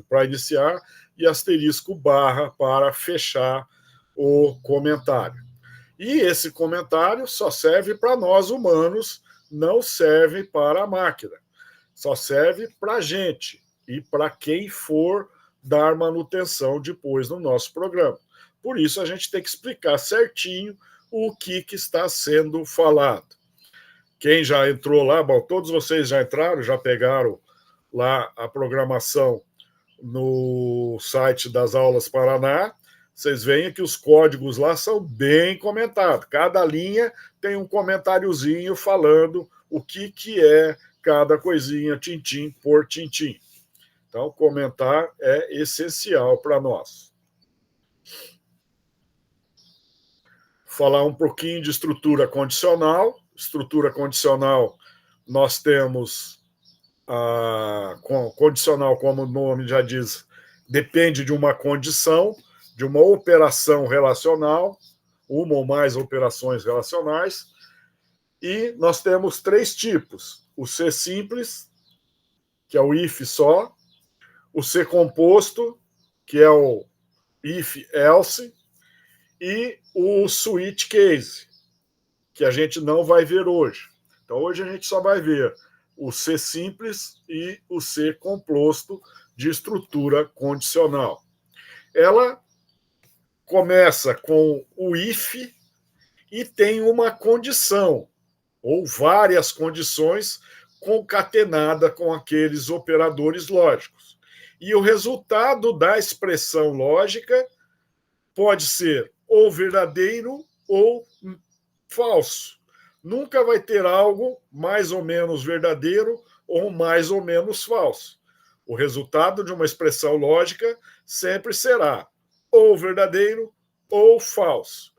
para iniciar, e asterisco barra para fechar o comentário. E esse comentário só serve para nós humanos, não serve para a máquina. Só serve para a gente e para quem for dar manutenção depois no nosso programa. Por isso, a gente tem que explicar certinho o que está sendo falado. Quem já entrou lá, bom, todos vocês já entraram, já pegaram lá a programação no site das Aulas Paraná. Vocês veem que os códigos lá são bem comentados. Cada linha tem um comentáriozinho falando o que é cada coisinha, tintim por tintim. Então, comentar é essencial para nós. Falar um pouquinho de estrutura condicional. Estrutura condicional, nós temos condicional, como o nome já diz, depende de uma condição, de uma operação relacional, uma ou mais operações relacionais, e nós temos 3 tipos: o C simples, que é o if só, o C composto, que é o if else, e o switch case, que a gente não vai ver hoje. Então, hoje a gente só vai ver o C simples e o C composto de estrutura condicional. Ela começa com o if e tem uma condição, ou várias condições concatenadas com aqueles operadores lógicos. E o resultado da expressão lógica pode ser ou verdadeiro ou falso. Nunca vai ter algo mais ou menos verdadeiro ou mais ou menos falso. O resultado de uma expressão lógica sempre será ou verdadeiro ou falso.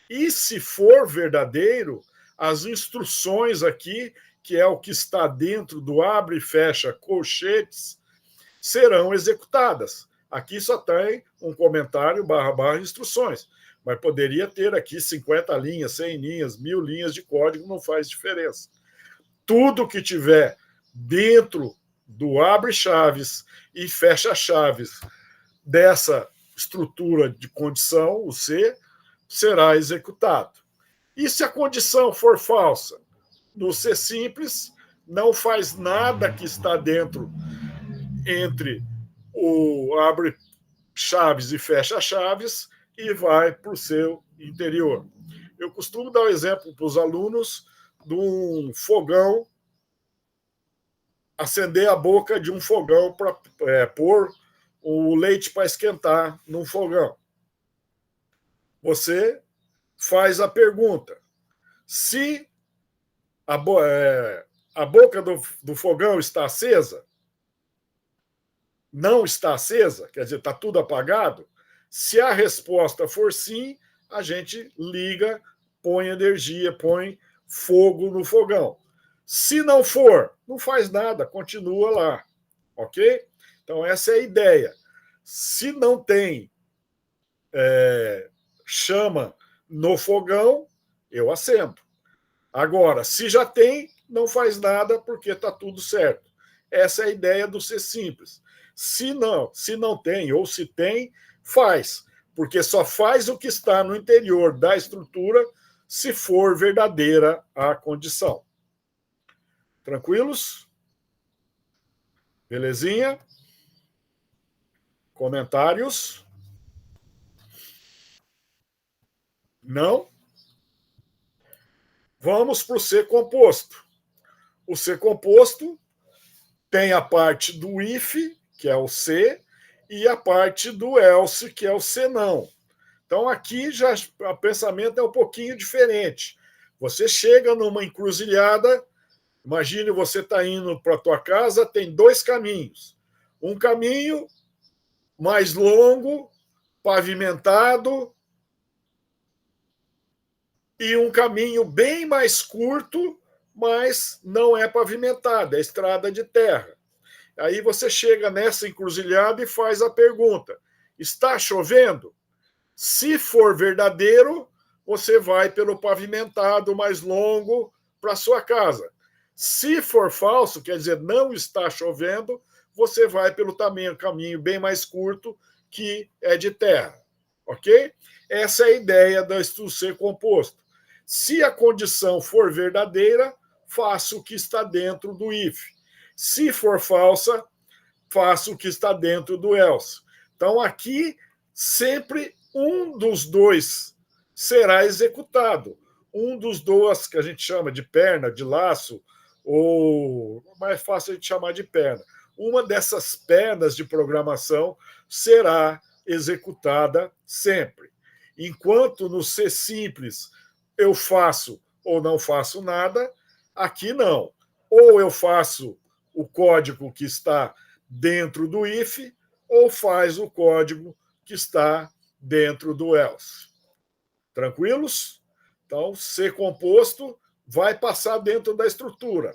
E se for verdadeiro, as instruções aqui, que é o que está dentro do abre e fecha colchetes, serão executadas. Aqui só tem um comentário / instruções. Mas poderia ter aqui 50 linhas, 100 linhas, 1000 linhas de código, não faz diferença. Tudo que tiver dentro do abre-chaves e fecha-chaves dessa estrutura de condição, o C, será executado. E se a condição for falsa? No C simples, não faz nada que está dentro entre o abre-chaves e fecha-chaves e vai para o seu interior. Eu costumo dar um exemplo para os alunos de um fogão, acender a boca de um fogão para pôr o leite para esquentar num fogão. Você faz a pergunta: se a boca do fogão está acesa? Não está acesa? Quer dizer, está tudo apagado? Se a resposta for sim, a gente liga, põe energia, põe fogo no fogão. Se não for, não faz nada, continua lá. Ok? Então, essa é a ideia. Se não tem chama no fogão, eu acendo. Agora, se já tem, não faz nada porque está tudo certo. Essa é a ideia do C simples. Se não tem, ou se tem, faz, porque só faz o que está no interior da estrutura se for verdadeira a condição. Tranquilos? Belezinha? Comentários? Não? Vamos para o C composto. O C composto tem a parte do if, que é o C, e a parte do else, que é o senão. Então, aqui já o pensamento é um pouquinho diferente. Você chega numa encruzilhada, imagine você está indo para a tua casa, tem dois caminhos. Um caminho mais longo, pavimentado, e um caminho bem mais curto, mas não é pavimentado, é estrada de terra. Aí você chega nessa encruzilhada e faz a pergunta: está chovendo? Se for verdadeiro, você vai pelo pavimentado mais longo para sua casa. Se for falso, quer dizer, não está chovendo, você vai pelo caminho bem mais curto, que é de terra. Ok? Essa é a ideia do ser composto. Se a condição for verdadeira, faça o que está dentro do if. Se for falsa, faça o que está dentro do else. Então, aqui, sempre um dos dois será executado. Um dos dois, que a gente chama de perna, de laço, ou mais fácil a gente chamar de perna. Uma dessas pernas de programação será executada sempre. Enquanto no C simples eu faço ou não faço nada, aqui não. Ou eu faço o código que está dentro do if, ou faz o código que está dentro do else. Tranquilos? Então, C composto vai passar dentro da estrutura,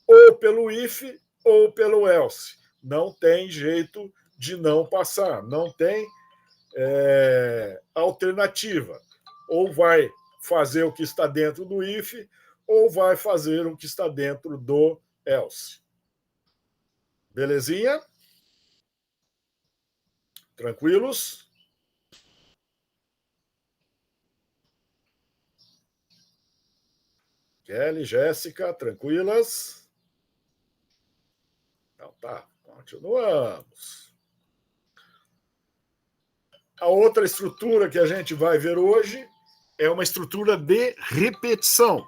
ou pelo if ou pelo else. Não tem jeito de não passar, não tem alternativa. Ou vai fazer o que está dentro do if, ou vai fazer o que está dentro do else. Belezinha? Tranquilos? Kelly, Jéssica, tranquilas? Então tá, continuamos. A outra estrutura que a gente vai ver hoje é uma estrutura de repetição.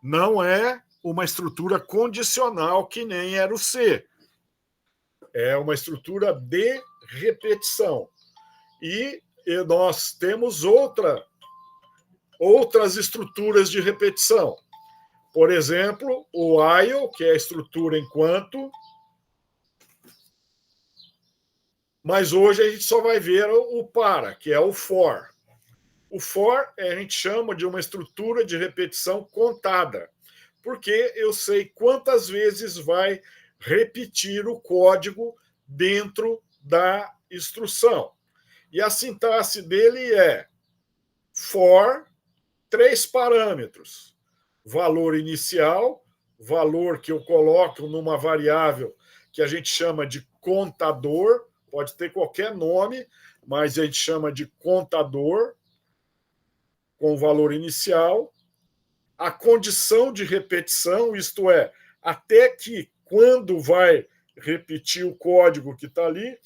Não é uma estrutura condicional que nem era o C. É uma estrutura de repetição. E nós temos outras estruturas de repetição. Por exemplo, o while, que é a estrutura enquanto. Mas hoje a gente só vai ver o para, que é o for. O for a gente chama de uma estrutura de repetição contada, porque eu sei quantas vezes vai repetir o código dentro da instrução. E a sintaxe dele é for 3 parâmetros: valor inicial, valor que eu coloco numa variável que a gente chama de contador, pode ter qualquer nome, mas a gente chama de contador, com valor inicial, a condição de repetição, isto é, até que quando vai repetir o código que está ali,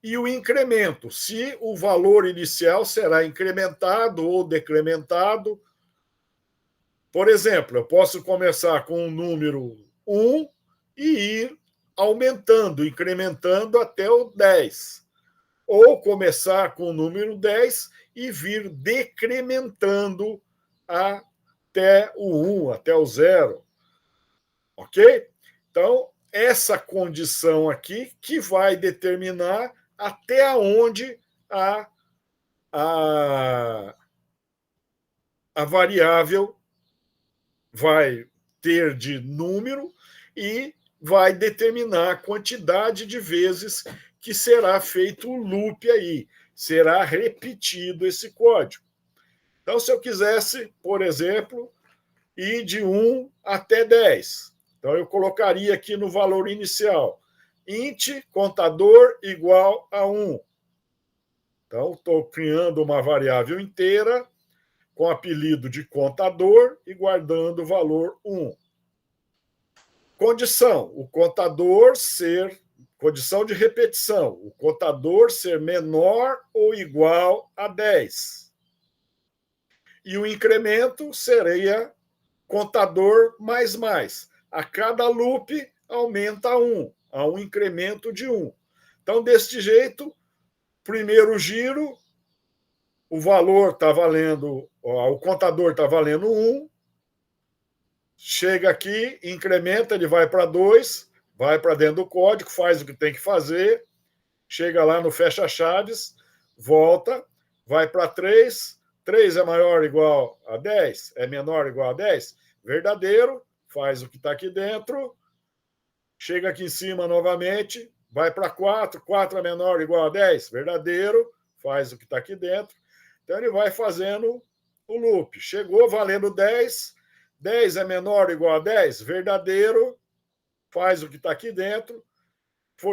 e o incremento, se o valor inicial será incrementado ou decrementado. Por exemplo, eu posso começar com o número 1 e ir aumentando, incrementando até o 10. Ou começar com o número 10 e vir decrementando até o 1, até o 0. Ok? Então, essa condição aqui que vai determinar até onde a variável vai ter de número e vai determinar a quantidade de vezes que será feito o loop aí, será repetido esse código. Então, se eu quisesse, por exemplo, ir de 1 até 10, então eu colocaria aqui no valor inicial, int contador igual a 1. Então, estou criando uma variável inteira com apelido de contador e guardando o valor 1. Condição, o contador ser, condição de repetição, o contador ser menor ou igual a 10. E o incremento seria contador mais mais. A cada loop aumenta 1, há um incremento de 1. Então, deste jeito, primeiro giro, o valor está valendo, o contador está valendo 1, chega aqui, incrementa, ele vai para 2, vai para dentro do código, faz o que tem que fazer, chega lá no fecha-chaves, volta, vai para 3, 3 é maior ou igual a 10, é menor ou igual a 10, verdadeiro, faz o que está aqui dentro, chega aqui em cima novamente, vai para 4, 4 é menor ou igual a 10, verdadeiro, faz o que está aqui dentro. Então ele vai fazendo o loop. Chegou valendo 10, 10 é menor ou igual a 10, verdadeiro, faz o que está aqui dentro,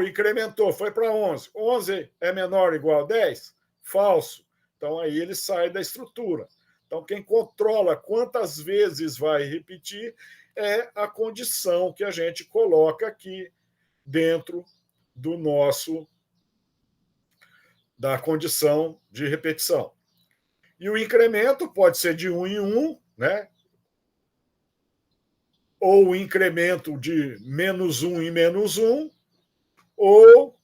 incrementou, foi para 11. 11 é menor ou igual a 10, falso. Então aí ele sai da estrutura. Então quem controla quantas vezes vai repetir é a condição que a gente coloca aqui dentro do da condição de repetição. E o incremento pode ser de 1 em 1, né? Ou o incremento de -1 em -1, ou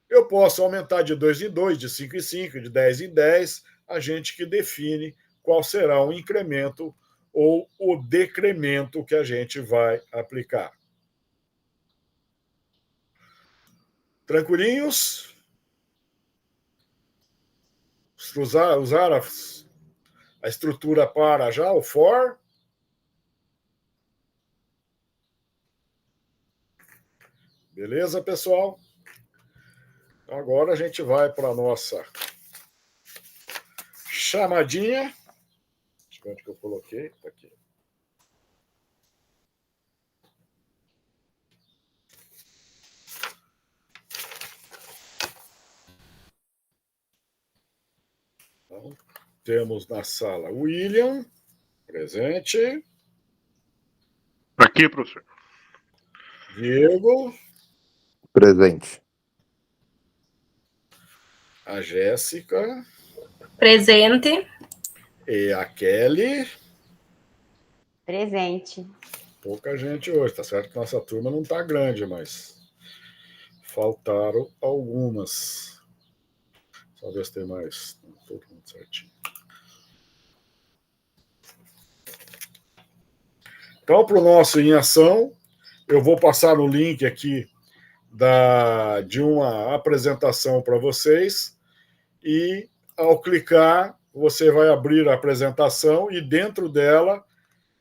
eu posso aumentar de 2 em 2, de 5 em 5, de 10 em 10, a gente que define qual será o incremento ou o decremento que a gente vai aplicar. Tranquilinhos? Usar a estrutura para já, o for. Beleza, pessoal? Agora a gente vai para a nossa chamadinha. Onde que eu coloquei? Está aqui. Então, temos na sala William, presente. Aqui, professor. Diego. Presente. A Jéssica. Presente. E a Kelly. Presente. Pouca gente hoje, tá certo que nossa turma não está grande, mas faltaram algumas. Só ver se tem mais. Todo mundo certinho. Então, para o nosso Em Ação, eu vou passar o link aqui de uma apresentação para vocês e, ao clicar, você vai abrir a apresentação e dentro dela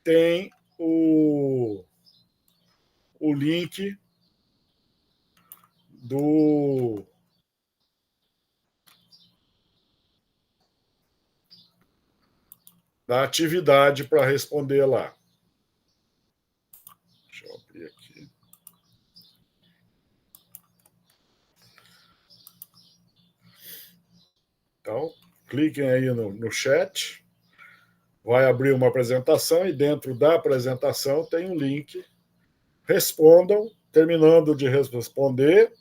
tem o link da atividade para responder lá. Deixa eu abrir aqui. Então, cliquem aí no chat. Vai abrir uma apresentação e dentro da apresentação tem um link. Respondam. Terminando de responder,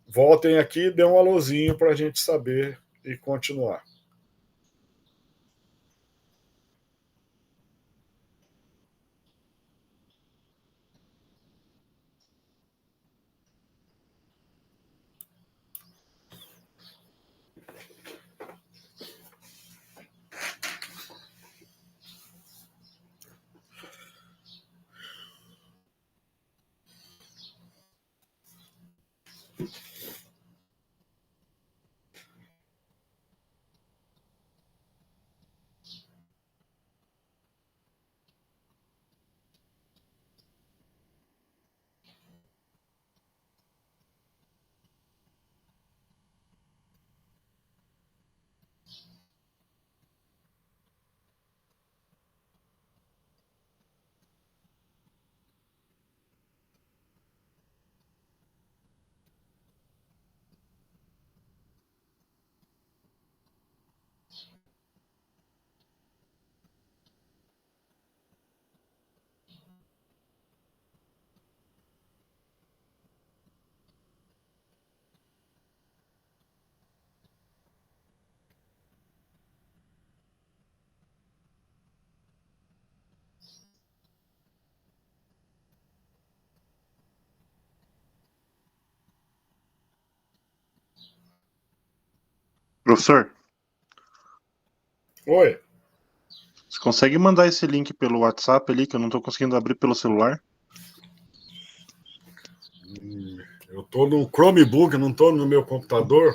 voltem aqui e dêem um alôzinho para a gente saber e continuar. Professor, Oi. você consegue mandar esse link pelo WhatsApp ali, que eu não tô conseguindo abrir pelo celular? Eu tô no Chromebook, não tô no meu computador.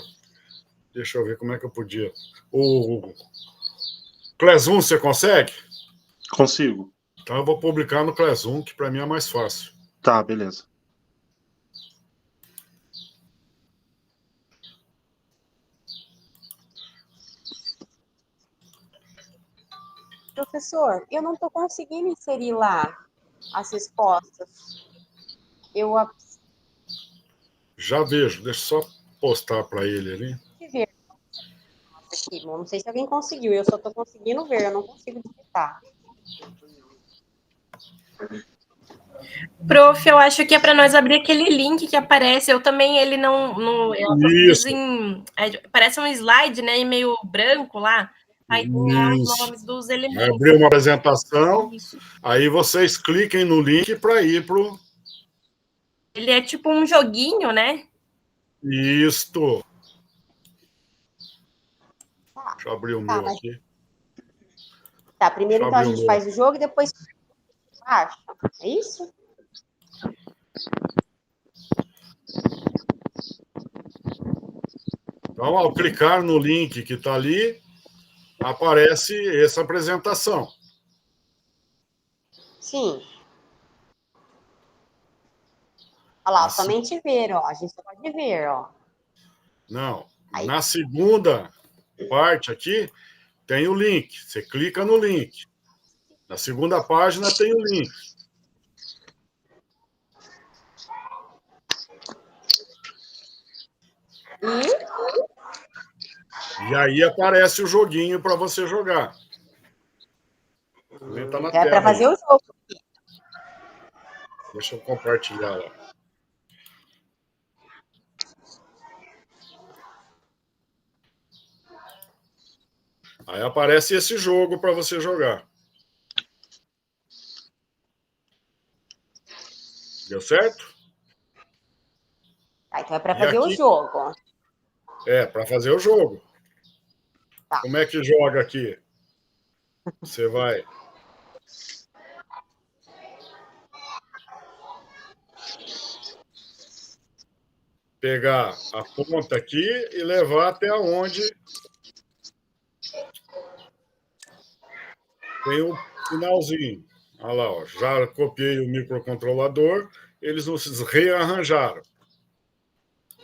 Deixa eu ver como é que eu podia. O Classroom, você consegue? Consigo. Então eu vou publicar no Classroom, que para mim é mais fácil. Tá, beleza. Professor, eu não estou conseguindo inserir lá as respostas. Eu Já vejo, deixa eu só postar para ele ali. ver aqui, não sei se alguém conseguiu, eu só estou conseguindo ver, eu não consigo digitar. Prof, eu acho que é para nós abrir aquele link que aparece. Eu também, ele não eu fiz Isso. parece um slide, né, e meio branco lá. Aí tem lá os Isso. nomes dos Vai elementos. abrir uma apresentação, Isso. aí vocês cliquem no link para ir pro. Ele é tipo um joguinho, né? Isto. Tá, Deixa eu abrir o tá, meu mas aqui. tá, Deixa primeiro eu então a abrir o gente meu. faz o jogo e depois acha. É isso? Então, ao clicar no link que está ali, aparece essa apresentação. Sim. Olha lá, Assim. somente ver, ó. A gente pode ver, ó. Não. Aí. Na segunda parte aqui, tem o link. Você clica no link. Na segunda página tem o link. E aí aparece o joguinho para você jogar. Também está na É para tela fazer aí. o jogo. Deixa eu compartilhar lá. Aí aparece esse jogo para você jogar. Deu certo? Tá, então é para E fazer o aqui jogo. é para fazer o jogo. Tá. Como é que joga aqui? Você vai pegar a ponta aqui e levar até onde tem o finalzinho. Olha lá, ó, já copiei o microcontrolador, eles nos rearranjaram.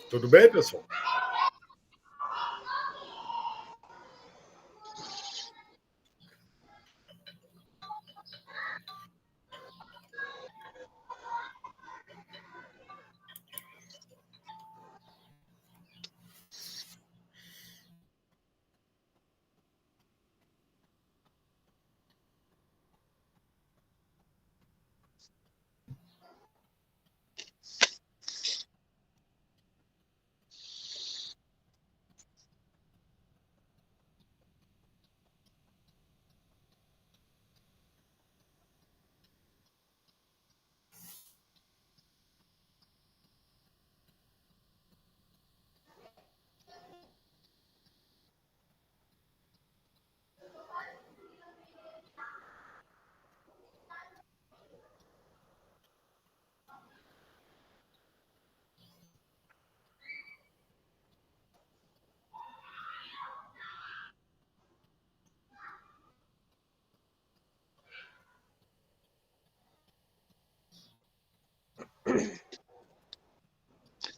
Tudo bem, pessoal?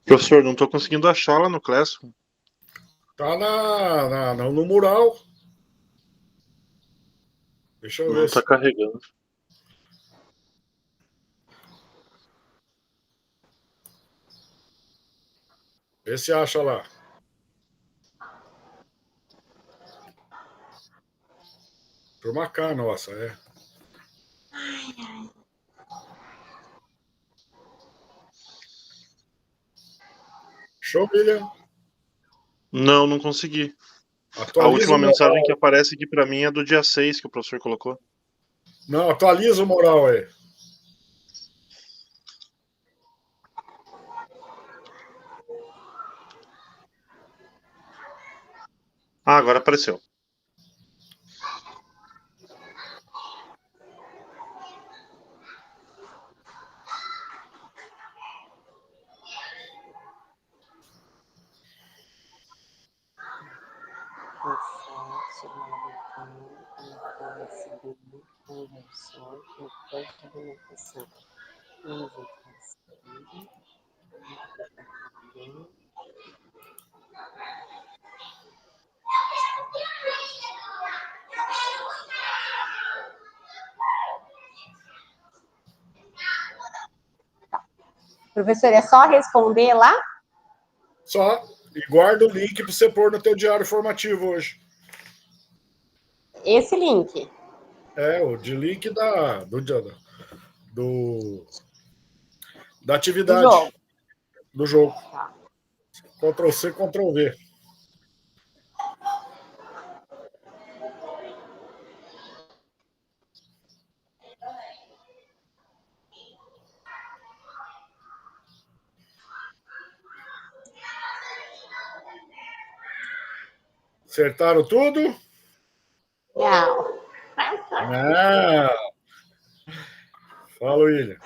Professor, não tô conseguindo achar lá no Classroom. Tá no mural. Deixa eu Não ver tá se. carregando. Vê se acha lá. Turma cá, nossa, é. Show, William. Não, não consegui. A Atualiza última o mensagem que moral. aparece aqui pra mim é do dia 6 que o professor colocou. Não, atualiza o moral aí. Ah, agora apareceu. Professor, é só responder lá? Só. E guarda o link para você pôr no teu diário formativo hoje. Esse link. O de link da Do atividade jogo. do jogo. Tá. Ctrl C, Ctrl V. Acertaram tudo? Não. Não. Fala, William.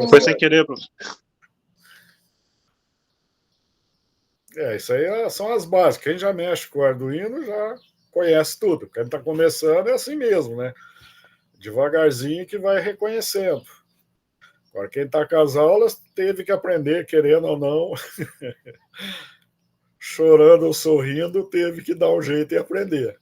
Foi sem querer, professor. Isso aí são as bases. Quem já mexe com o Arduino já conhece tudo. Quem está começando é assim mesmo, né? Devagarzinho que vai reconhecendo. Agora, quem está com as aulas teve que aprender, querendo ou não, chorando ou sorrindo, teve que dar um jeito e aprender.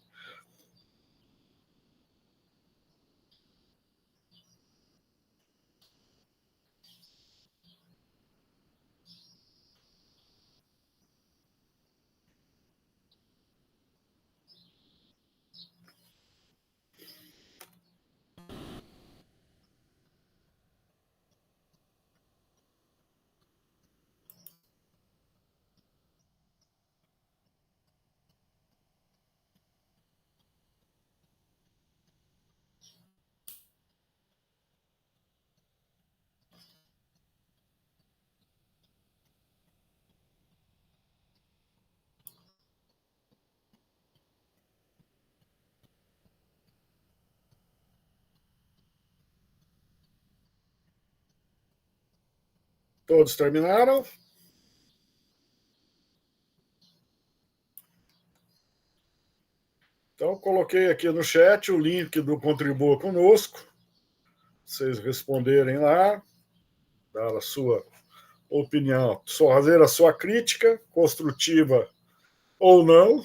Todos terminaram? Então, coloquei aqui no chat o link do Contribua Conosco. Vocês responderem lá, dar a sua opinião, só fazer a sua crítica, construtiva ou não.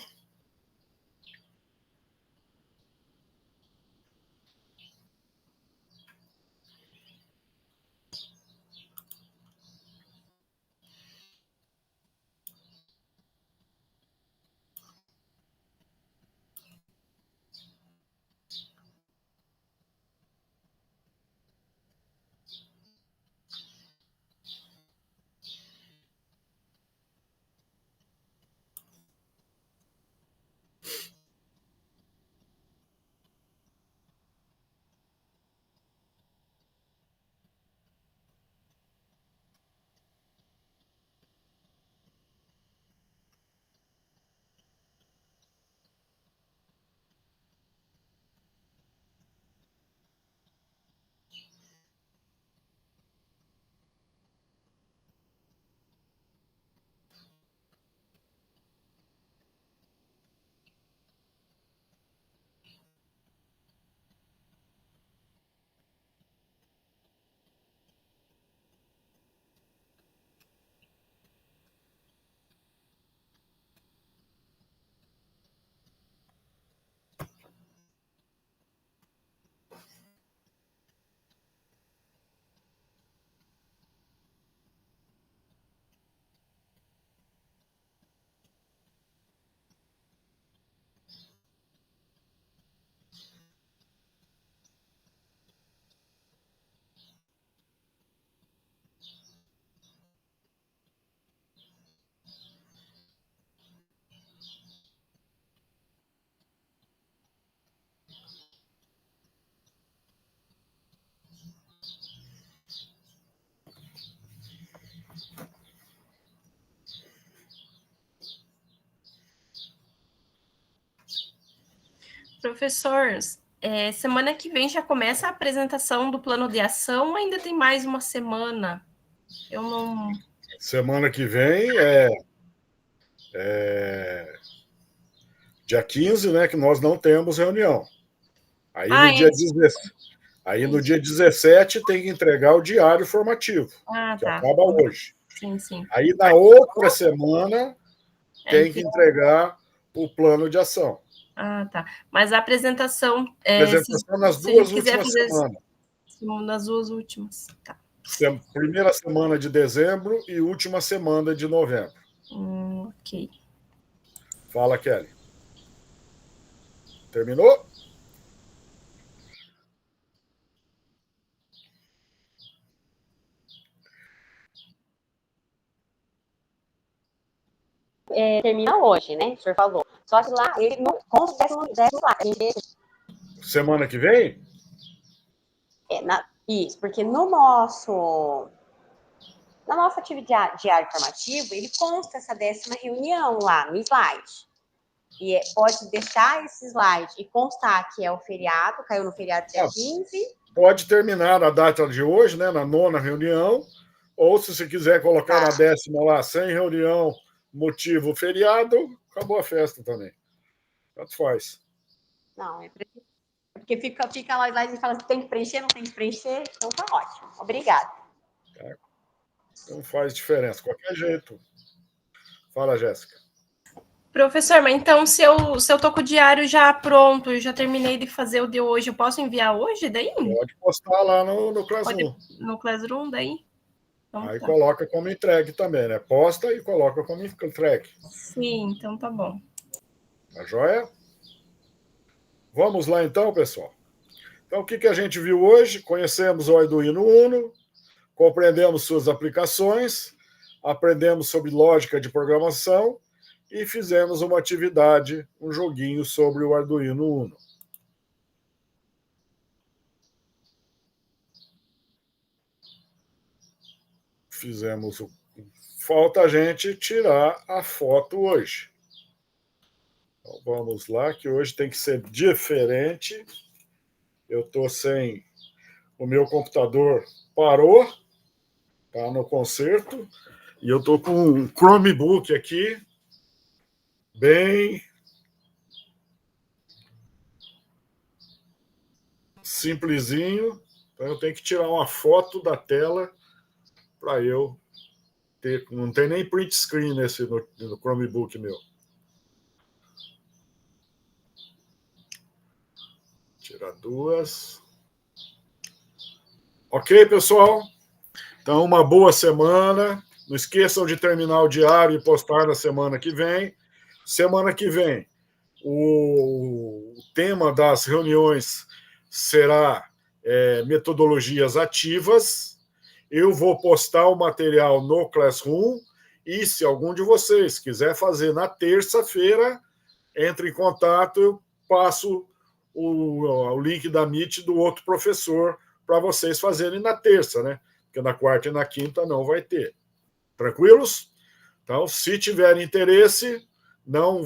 Professor, semana que vem já começa a apresentação do plano de ação ou ainda tem mais uma semana? Eu não... Semana que vem é dia 15, né, que nós não temos reunião. Aí no dia 17, no dia 17 tem que entregar o diário formativo, que acaba hoje. Sim, sim. Aí na outra semana tem que entregar o plano de ação. Ah, tá. Mas a apresentação... apresentação nas duas últimas semanas. Nas duas últimas, tá. Primeira semana de dezembro e última semana de novembro. Ok. Fala, Kelly. Terminou? Termina hoje, né? O senhor falou. Só que lá ele não consta lá. Semana que vem? Isso, porque na nossa atividade diário formativo, ele consta essa 10ª reunião lá no slide. E pode deixar esse slide e constar que é o feriado, caiu no feriado dia 15. Pode terminar na data de hoje, né, na 9ª reunião, ou se você quiser colocar na 10ª lá, sem reunião, motivo feriado, acabou a festa também. Tanto faz. Não, porque fica lá o slide e fala se tem que preencher, não tem que preencher, então tá ótimo. Obrigada. Não faz diferença, qualquer jeito. Fala, Jéssica. Professor, mas então se eu tô com o diário já pronto, eu já terminei de fazer o de hoje, eu posso enviar hoje daí? Pode postar lá no Classroom. No Classroom daí? Então, aí coloca como entregue também, né? Posta e coloca como entregue. Sim, então tá bom. Tá joia? Vamos lá então, pessoal. Então, o que a gente viu hoje? Conhecemos o Arduino Uno, compreendemos suas aplicações, aprendemos sobre lógica de programação e fizemos uma atividade, um joguinho sobre o Arduino Uno. Fizemos. Falta a gente tirar a foto hoje. Então, vamos lá, que hoje tem que ser diferente. Eu estou sem... O meu computador parou, tá no conserto, e eu estou com um Chromebook aqui, bem simplesinho. Então eu tenho que tirar uma foto da tela para eu ter... Não tem nem print screen no Chromebook meu. Tirar duas. Ok, pessoal? Então, uma boa semana. Não esqueçam de terminar o diário e postar na semana que vem. Semana que vem, o tema das reuniões será metodologias ativas. Eu vou postar o material no Classroom e, se algum de vocês quiser fazer na terça-feira, entre em contato, eu passo o link da Meet do outro professor para vocês fazerem na terça, né? Porque na quarta e na quinta não vai ter. Tranquilos? Então, se tiverem interesse, não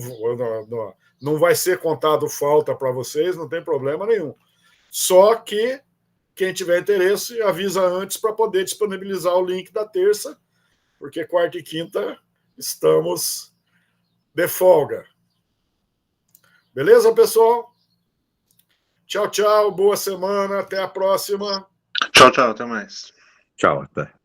vai ser contado falta para vocês, não tem problema nenhum. Só que quem tiver interesse, avisa antes para poder disponibilizar o link da terça, porque quarta e quinta estamos de folga. Beleza, pessoal? Tchau, tchau. Boa semana. Até a próxima. Tchau, tchau. Até mais. Tchau, até.